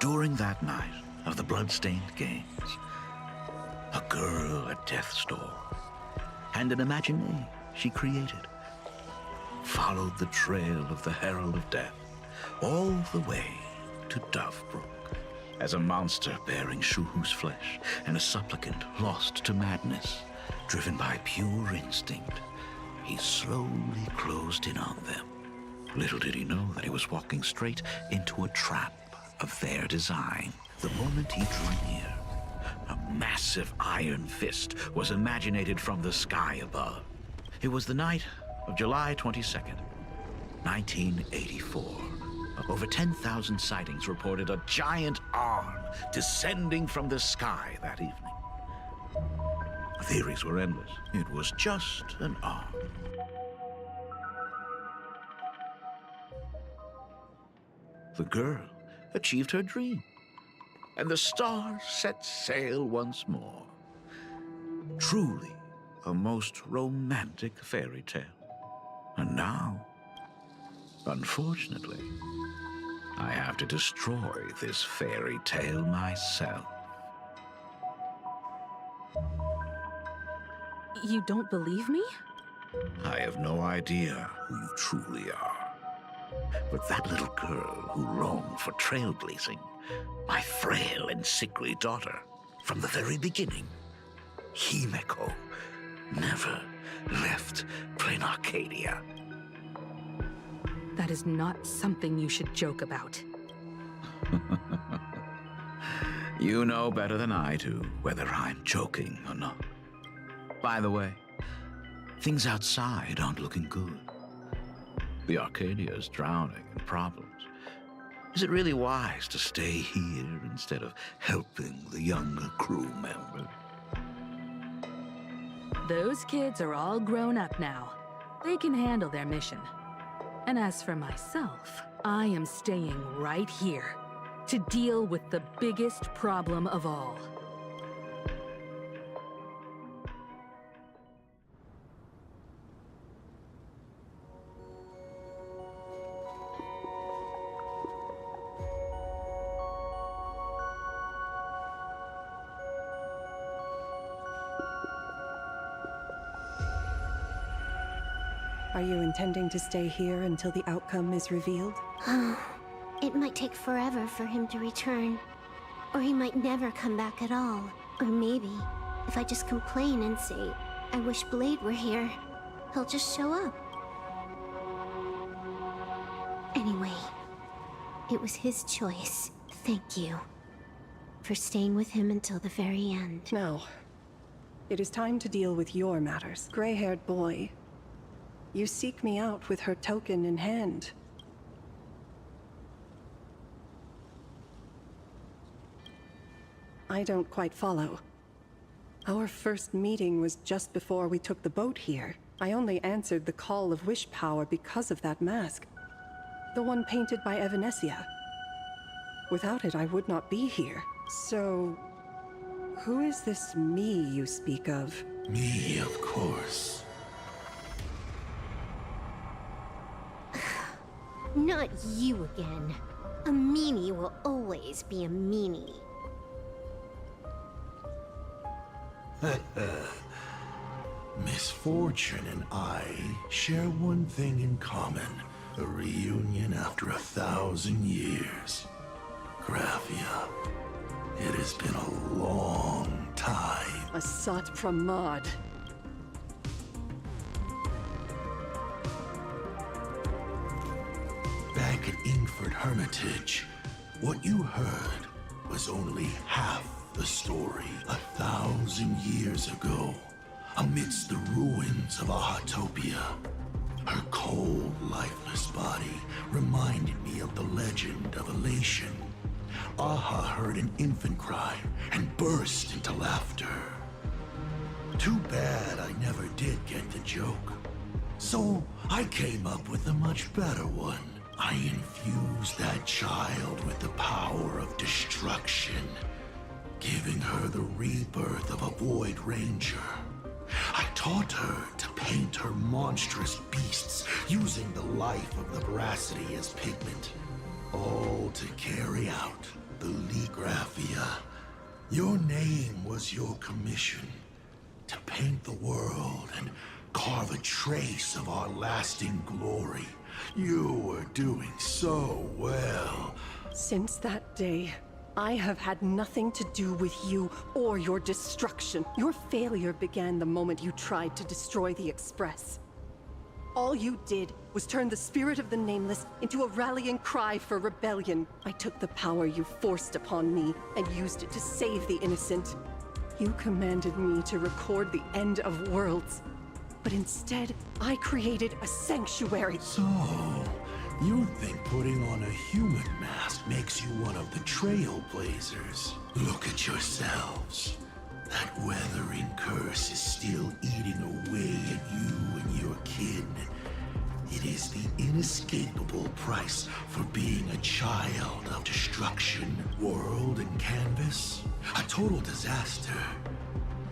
During that night of the Bloodstained Games, a girl at death's door and an imagination she created followed the trail of the Herald of Death all the way to Dovebrook. As a monster bearing Shuhu's flesh and a supplicant lost to madness, driven by pure instinct, he slowly closed in on them. Little did he know that he was walking straight into a trap of their design. The moment he drew near, a massive iron fist was imaginated from the sky above. It was the night of July 22nd, 1984. Over 10,000 sightings reported a giant arm descending from the sky that evening. The theories were endless. It was just an arm. The girl achieved her dream, and the stars set sail once more. Truly a most romantic fairy tale. And now, unfortunately, I have to destroy this fairy tale myself. You don't believe me? I have no idea who you truly are. But that little girl who roamed for trailblazing, my frail and sickly daughter, From the very beginning, Himeko never left Plain Arcadia. That is not something you should joke about. You know better than I do whether I'm joking or not. By the way, things outside aren't looking good. The Arcadia is drowning in problems. Is it really wise to stay here instead of helping the younger crew members? Those kids are all grown up now. They can handle their mission. And as for myself, I am staying right here to deal with the biggest problem of all. Are you intending to stay here until the outcome is revealed? It might take forever for him to return. Or he might never come back at all. Or maybe, if I just complain and say, I wish Blade were here, he'll just show up. Anyway, it was his choice. Thank you for staying with him until the very end. Now, it is time to deal with your matters. Gray-haired boy. You seek me out with her token in hand. I don't quite follow. Our first meeting was just before we took the boat here. I only answered the call of wish power because of that mask. The one painted by Evanesia. Without it, I would not be here. So, who is this me you speak of? Me, of course. Not you again. A meanie will always be a meanie. Misfortune and I share one thing in common. A reunion after 1,000 years. Graphia, it has been a long time. A Sat Pramad. Back at Ingford Hermitage, what you heard was only half the story. 1,000 years ago, amidst the ruins of Ahatopia, her cold, lifeless body reminded me of the legend of Elation. Aha heard an infant cry and burst into laughter. Too bad I never did get the joke. So I came up with a much better one. I infused that child with the power of destruction, giving her the rebirth of a Void Ranger. I taught her to paint her monstrous beasts using the life of the veracity as pigment, all to carry out the Graphia. Your name was your commission, to paint the world and carve a trace of our lasting glory. You were doing so well. Since that day, I have had nothing to do with you or your destruction. Your failure began the moment you tried to destroy the Express. All you did was turn the spirit of the Nameless into a rallying cry for rebellion. I took the power you forced upon me and used it to save the innocent. You commanded me to record the end of worlds. But instead, I created a sanctuary. So, you think putting on a human mask makes you one of the trailblazers? Look at yourselves. That weathering curse is still eating away at you and your kin. It is the inescapable price for being a child of destruction. World and canvas, a total disaster.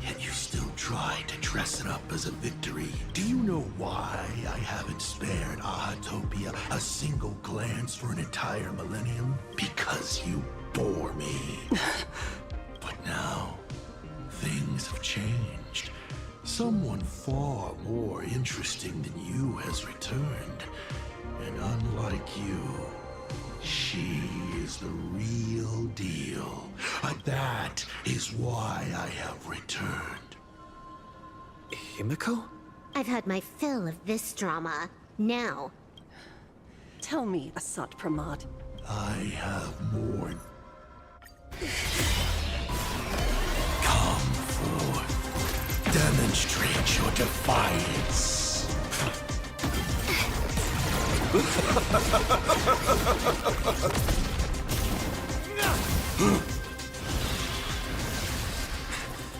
Yet you still try to dress it up as a victory. Do you know why I haven't spared Ahatopia a single glance for an entire millennium? Because you bore me. But now, things have changed. Someone far more interesting than you has returned. And unlike you, she is the real deal. But that is why I have returned. Himiko? I've had my fill of this drama. Now, Tell me, Asat Pramod. I have more. Come forth. Demonstrate your defiance.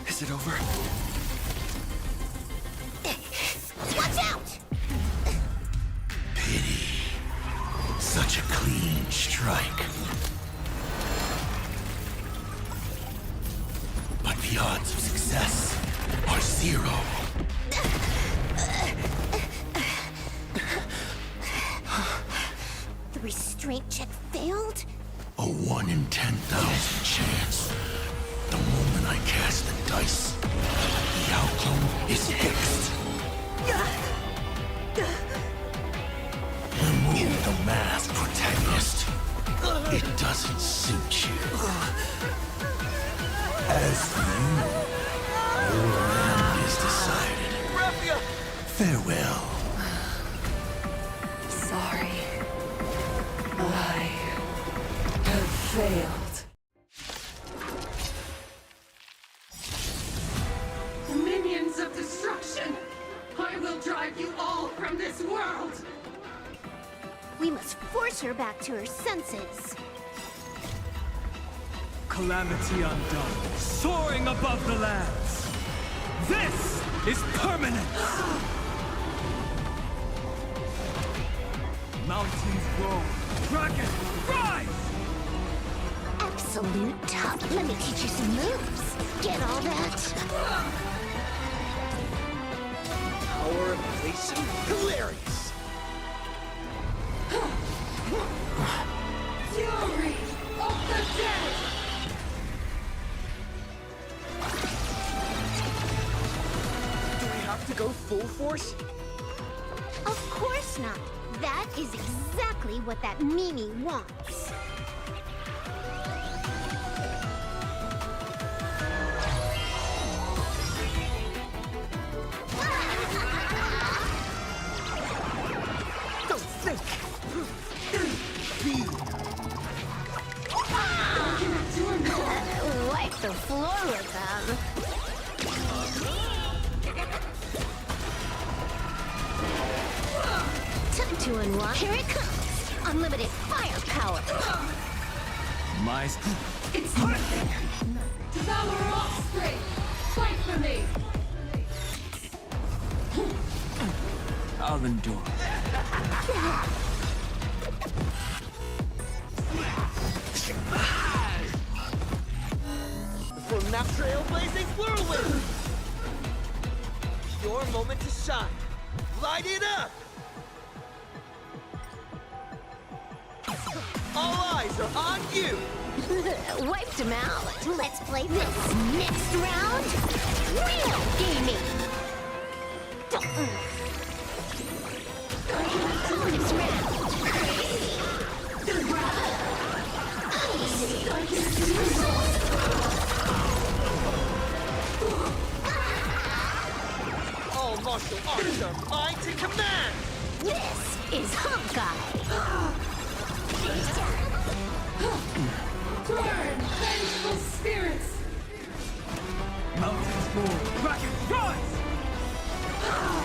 Is it over? watch out! Pity. Such a clean strike. But the odds of success are 0. The restraint check failed? A 1 in 10,000 chance. The moment I cast the dice, the outcome is fixed. Remove the masked protagonist. It doesn't suit you. As for you, your end is decided. Farewell. Sorry. I have failed. Minions of destruction! I will drive you all from this world! We must force her back to her senses. Calamity undone, soaring above the lands. This is permanence! Mountains roll, dragons rise! Absolute tough. Let me teach you some moves. Get all that? Power of placing hilarious. Fury of the dead! Do we have to go full force? Of course not. That is exactly what that Mimi wants. Don't think! Wipe the floor with them. Time to unlock. Here it comes. Unlimited firepower. My... It's nothing! Devour offspring! Fight for me! I'll endure. From that trailblazing whirlwind! Your moment to shine. Light it up! All eyes are on you! Wiped him out. Let's play this next round. Real gaming. Bonus round. All martial arts are mine to command! This is Honkai. Burn, vengeful spirits! Mountains roar, dragons rise!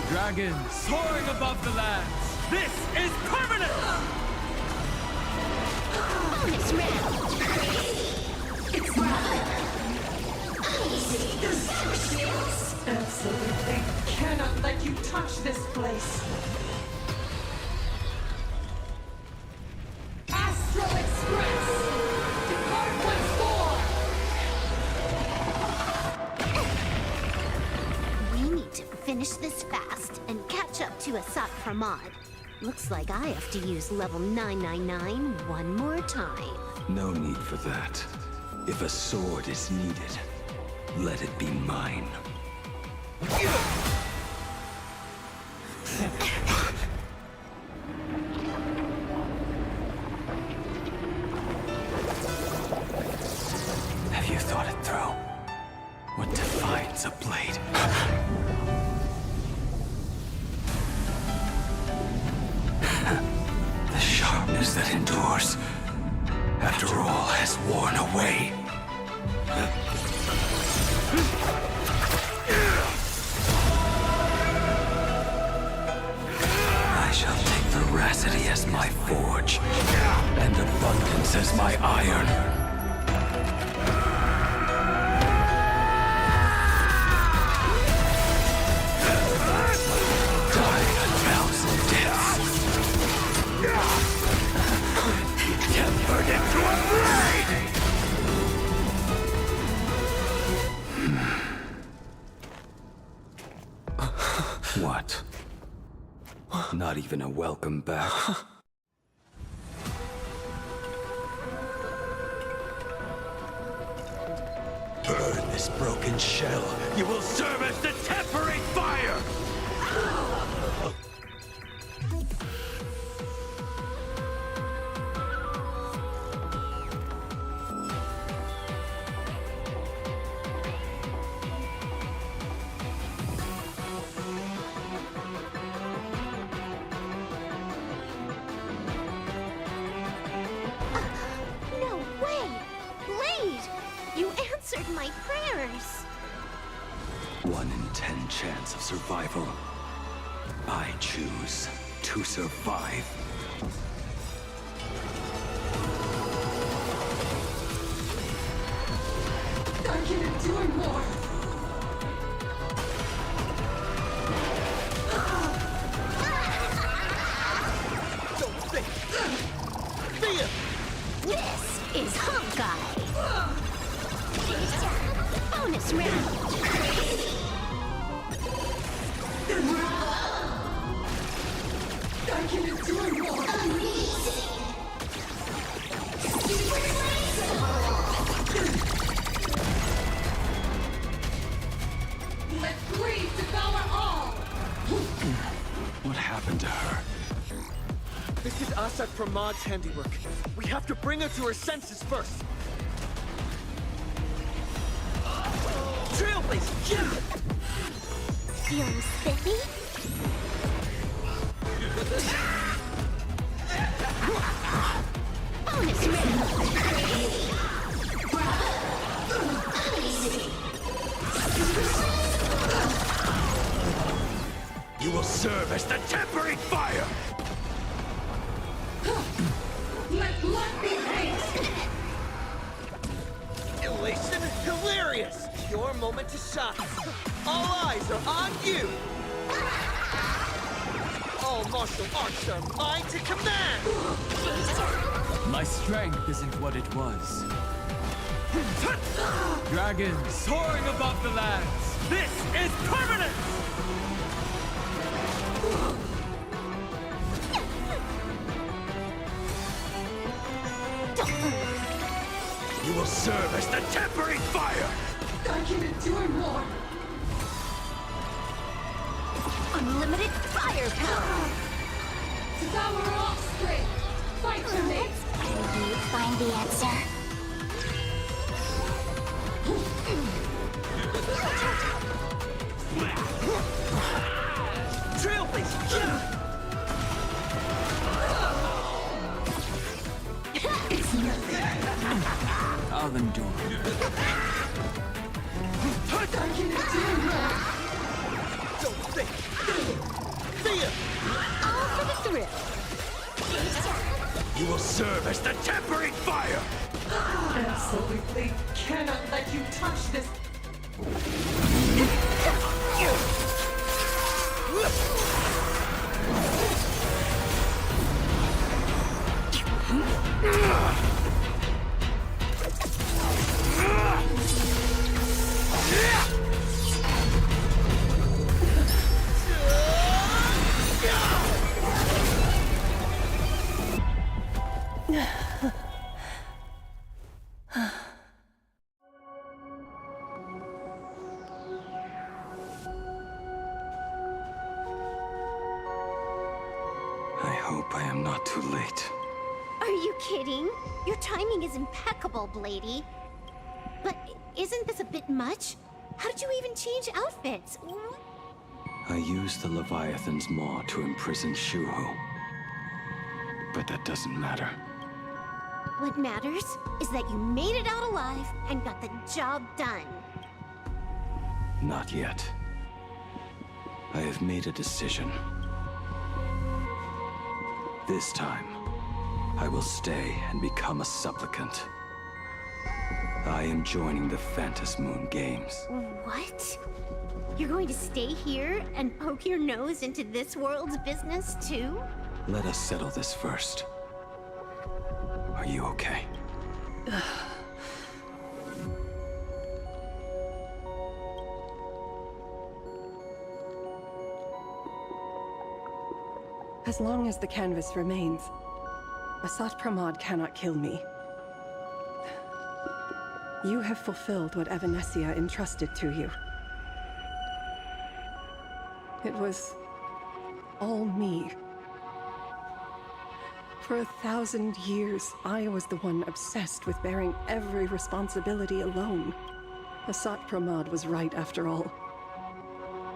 Dragons soaring above the lands. This is permanent! Bonus round. It's mine! Absolutely cannot let you touch this place! Astral Express! Depart once more! We need to finish this fast and catch up to Asat Pramod. Looks like I have to use level 999 one more time. No need for that. If a sword is needed, let it be mine. Have you thought it through. What defines a blade? The sharpness that endures, after all has worn away. I shall take veracity as my forge, and abundance as my iron. Die a thousand deaths. Tempered into a blade! What? Not even a welcome back? Burn this broken shell. You will serve as the tempering fire! No way! Blade! You answered my prayers! 1 in 10 chance of survival. I choose to survive. I can endure more. Don't think! Thea! This is Honkai! Bonus round! I can endure more. Let greed devour all. What happened to her? This is Asad from Maud's handiwork. We have to bring her to her senses first. Trailblazer, yeah! Feeling spiffy? Bonus You will serve as the tempering fire! Let blood be hate. Elation, hilarious! Your moment to shine. All eyes are on you! All martial arts are mine to command! My strength isn't what it was. Dragons soaring above the lands. This is permanence! You will serve as the tempering fire! I can endure more. Unlimited firepower! Devour offspring. Fight for me. Can you find the answer? Trailblazer, yeah! It's nothing. I'll endure. I can endure more. Don't think! Thea! All for the thrill! You will serve as the tempering fire! Absolutely cannot let you touch this. I hope I am not too late. Are you kidding? Your timing is impeccable, Blady. But isn't this a bit much? How did you even change outfits? I used the Leviathan's maw to imprison Shuho. But that doesn't matter. What matters is that you made it out alive and got the job done. Not yet. I have made a decision. This time, I will stay and become a supplicant. I am joining the Phantas Moon Games. What? You're going to stay here and poke your nose into this world's business too? Let us settle this first. Are you okay? As long as the canvas remains, Asat Pramod cannot kill me. You have fulfilled what Evanescia entrusted to you. It was all me. For 1,000 years, I was the one obsessed with bearing every responsibility alone. Asat Pramod was right after all.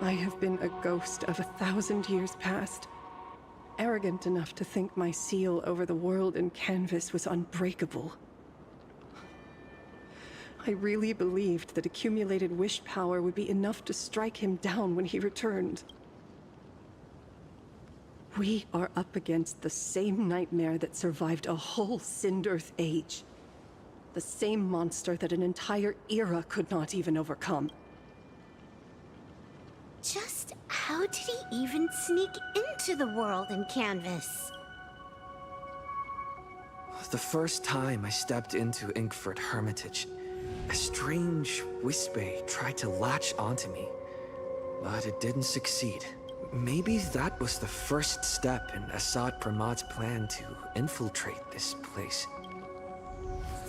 I have been a ghost of 1,000 years past, arrogant enough to think my seal over the world and canvas was unbreakable. I really believed that accumulated wish power would be enough to strike him down when he returned. We are up against the same nightmare that survived a whole Sindearth age. The same monster that an entire era could not even overcome. Just how did he even sneak into the world in canvas? The first time I stepped into Inkford Hermitage, a strange Wispe tried to latch onto me, but it didn't succeed. Maybe that was the first step in Asat Pramod's plan to infiltrate this place.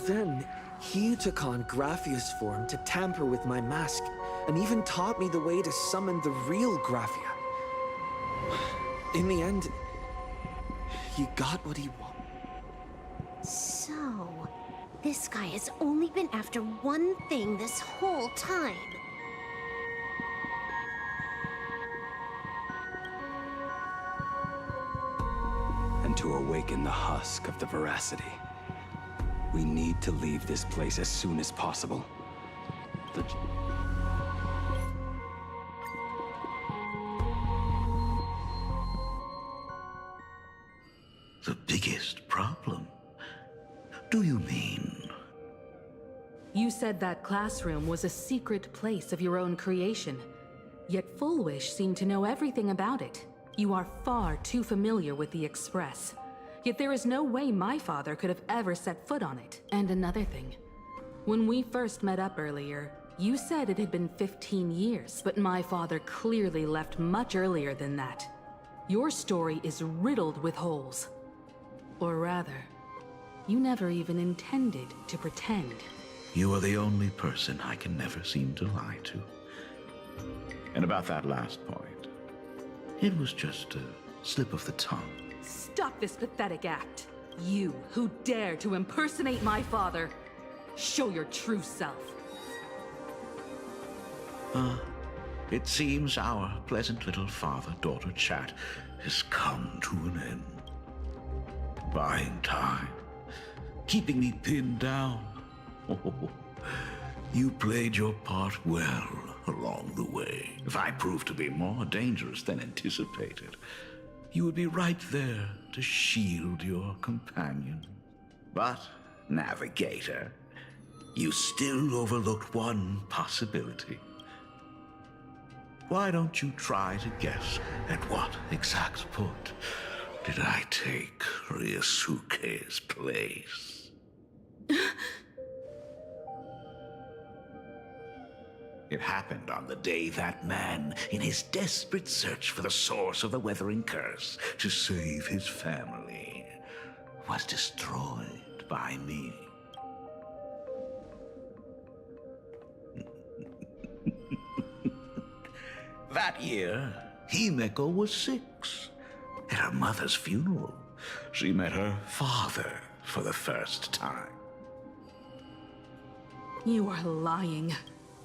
Then, he took on Graphia's form to tamper with my mask, and even taught me the way to summon the real Graphia. In the end, he got what he wanted. So, this guy has only been after one thing this whole time. And to awaken the husk of the veracity, we need to leave this place as soon as possible. The biggest problem? Do you mean? You said that classroom was a secret place of your own creation. Yet Fullwish seemed to know everything about it. You are far too familiar with the Express. Yet there is no way my father could have ever set foot on it. And another thing. When we first met up earlier, you said it had been 15 years, but my father clearly left much earlier than that. Your story is riddled with holes. Or rather, you never even intended to pretend. You are the only person I can never seem to lie to. And about that last point, it was just a slip of the tongue. Stop this pathetic act. You, who dare to impersonate my father. Show your true self. It seems our pleasant little father-daughter chat has come to an end. Buying time. Keeping me pinned down. Oh, you played your part well along the way. If I proved to be more dangerous than anticipated, you would be right there to shield your companion. But, Navigator, you still overlooked one possibility. Why don't you try to guess at what exact point did I take Ryusuke's place? It happened on the day that man, in his desperate search for the source of the Weathering Curse to save his family, was destroyed by me. That year, Himeko was 6. At her mother's funeral, she met her father for the first time. You are lying.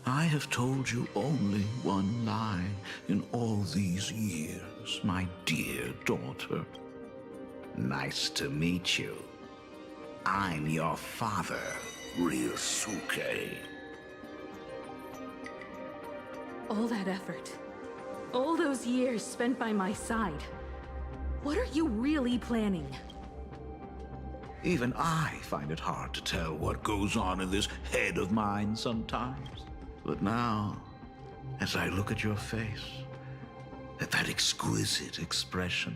I have told you only one lie in all these years, my dear daughter. Nice to meet you. I'm your father, Ryosuke. All that effort, all those years spent by my side. What are you really planning? Even I find it hard to tell what goes on in this head of mine sometimes. But now, as I look at your face, at that exquisite expression,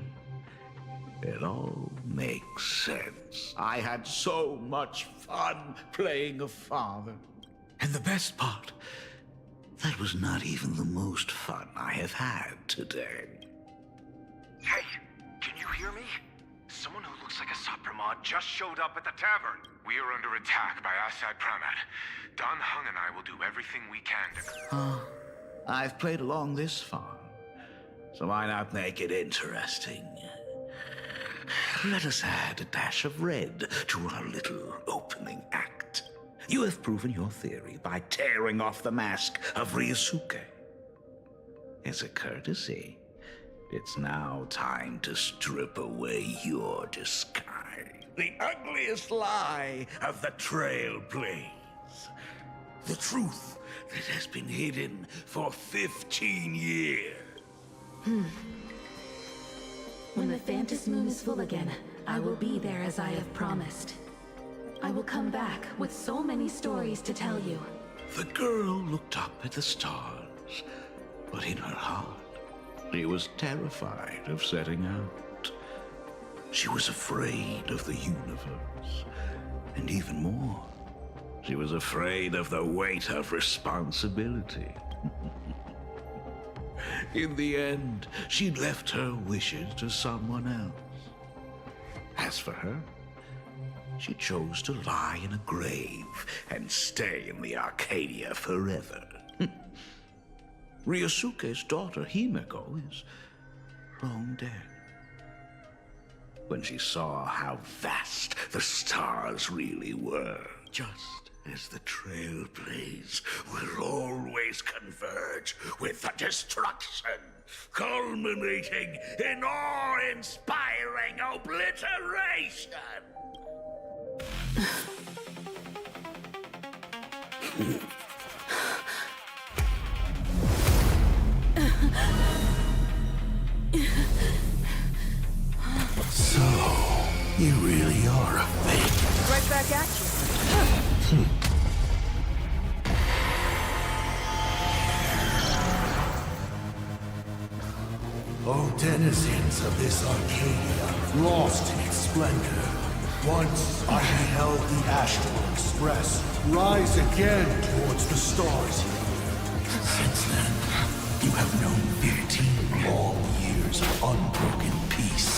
it all makes sense. I had so much fun playing a father. And the best part, that was not even the most fun I have had today. Hey, can you hear me? Someone who looks like a Sapramod just showed up at the tavern. We are under attack by Assad Pramat. Don Hung and I will do everything we can to... I've played along this far, so why not make it interesting? Let us add a dash of red to our little opening act. You have proven your theory by tearing off the mask of Ryosuke. As a courtesy, it's now time to strip away your disguise. The ugliest lie of the Trailblaze. The truth that has been hidden for 15 years. When the Phantom Moon is full again, I will be there as I have promised. I will come back with so many stories to tell you. The girl looked up at the stars, but in her heart, she was terrified of setting out. She was afraid of the universe, and even more, she was afraid of the weight of responsibility. In the end, she left her wishes to someone else. As for her, she chose to lie in a grave and stay in the Arcadia forever. Ryosuke's daughter, Himeko, is long dead. When she saw how vast the stars really were, just as the Trailblaze will always converge with the destruction, culminating in awe-inspiring obliteration. So, you really are a fake. Right back at you. O denizens of this Arcadia, lost in its splendor, once I beheld the Astral Express rise again towards the stars. Since then, you have known 15 long years of unbroken peace.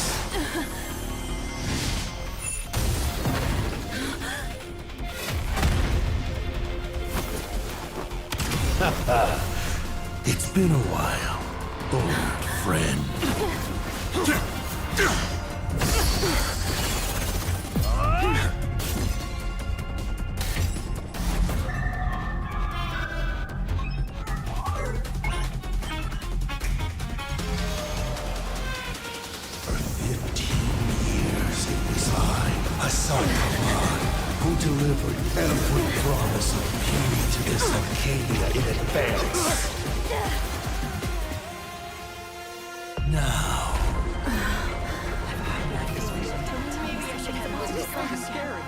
It's been a while, old friend. For 15 years it was I, Hassan Khan, who delivered every promise of beauty to this Arcadia in advance. Now...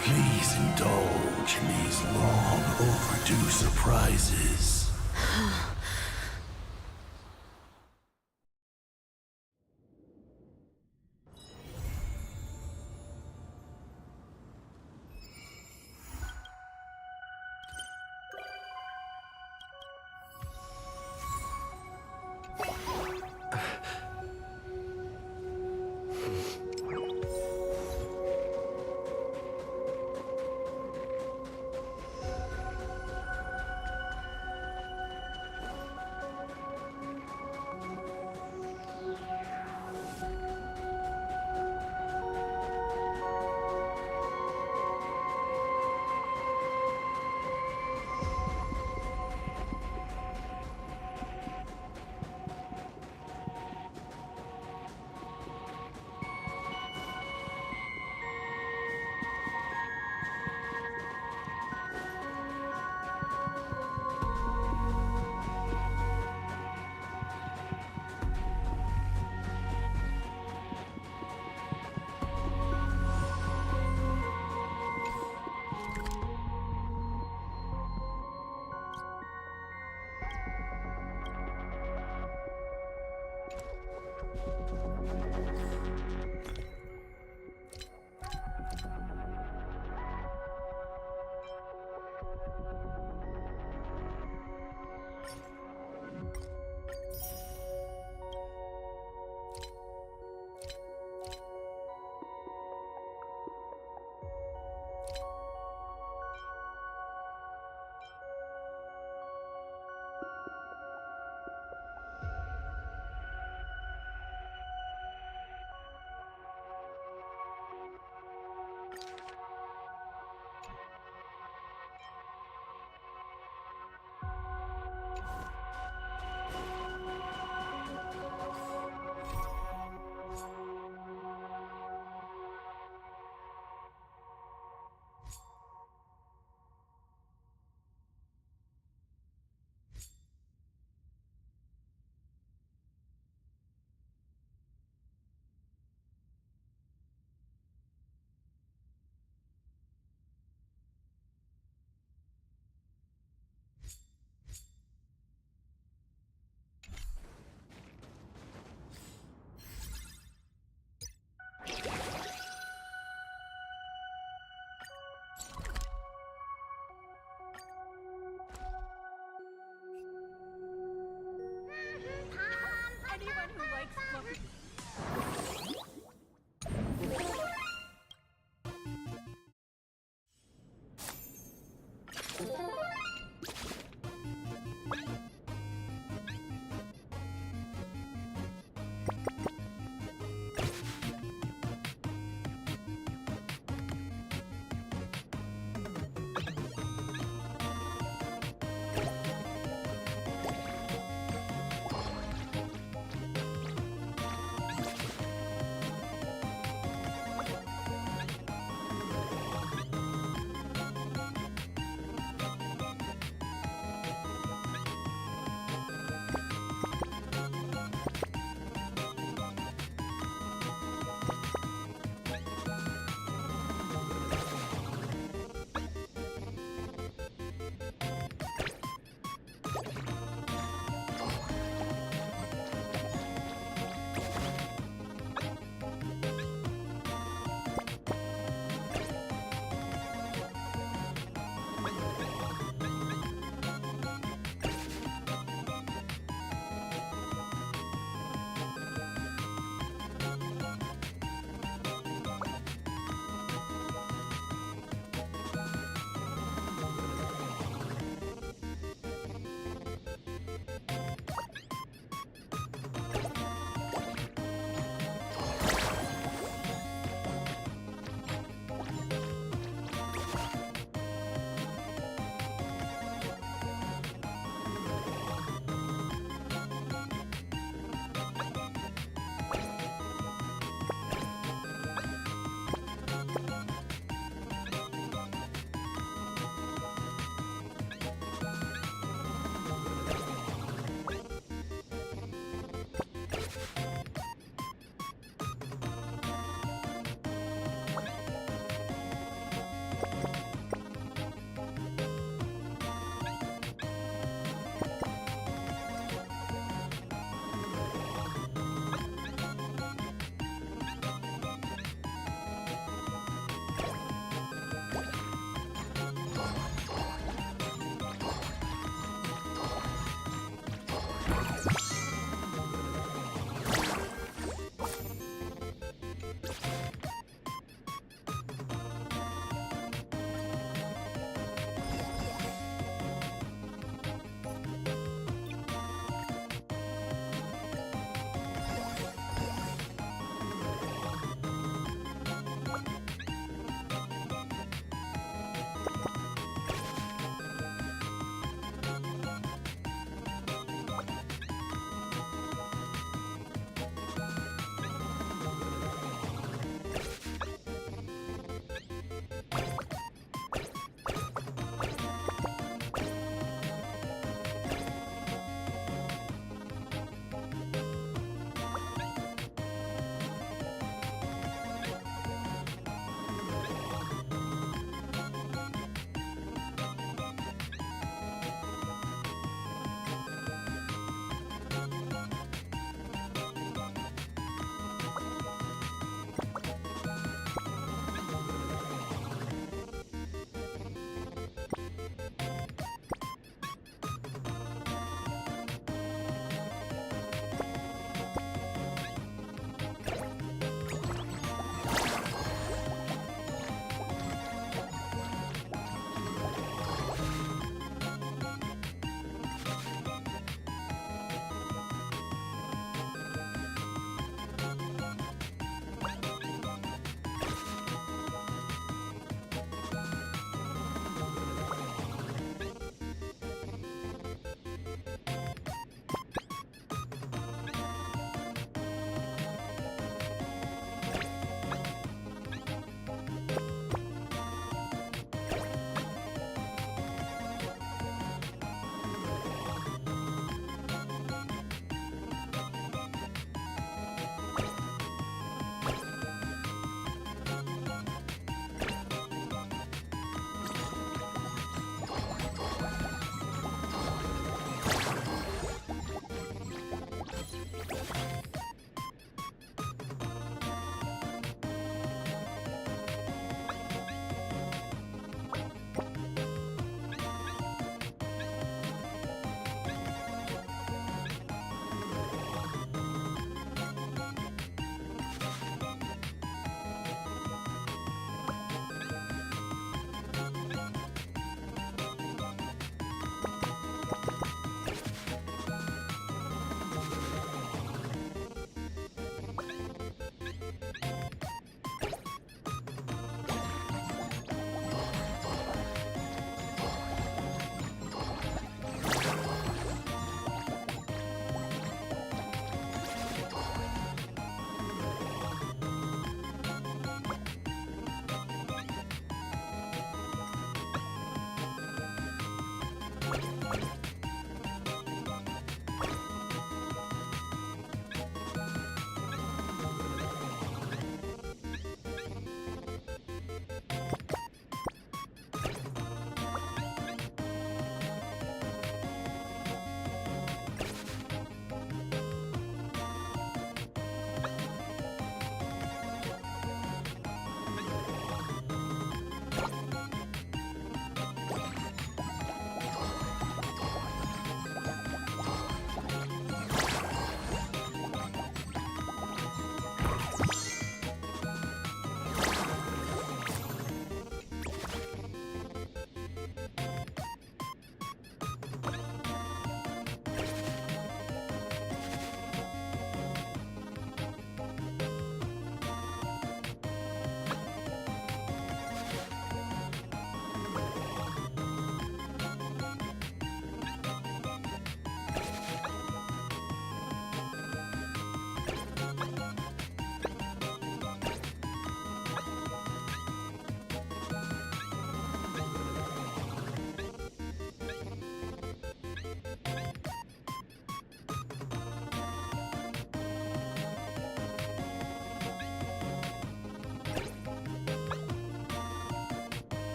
Please indulge in these long overdue surprises.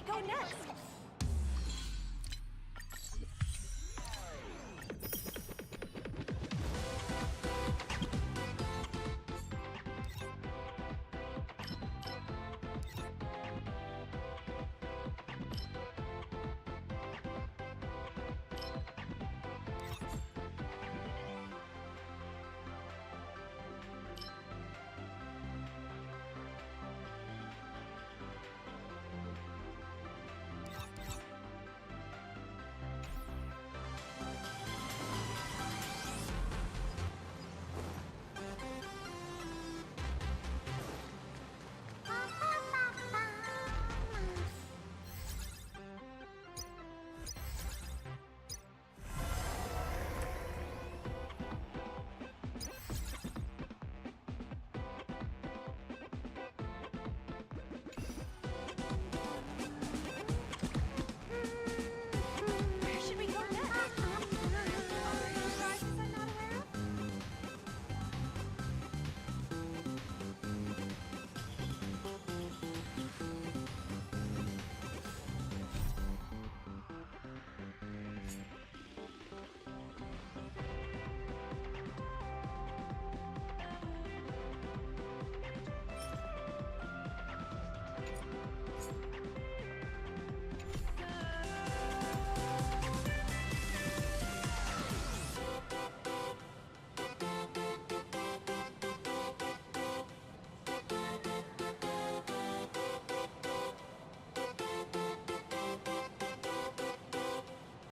go next?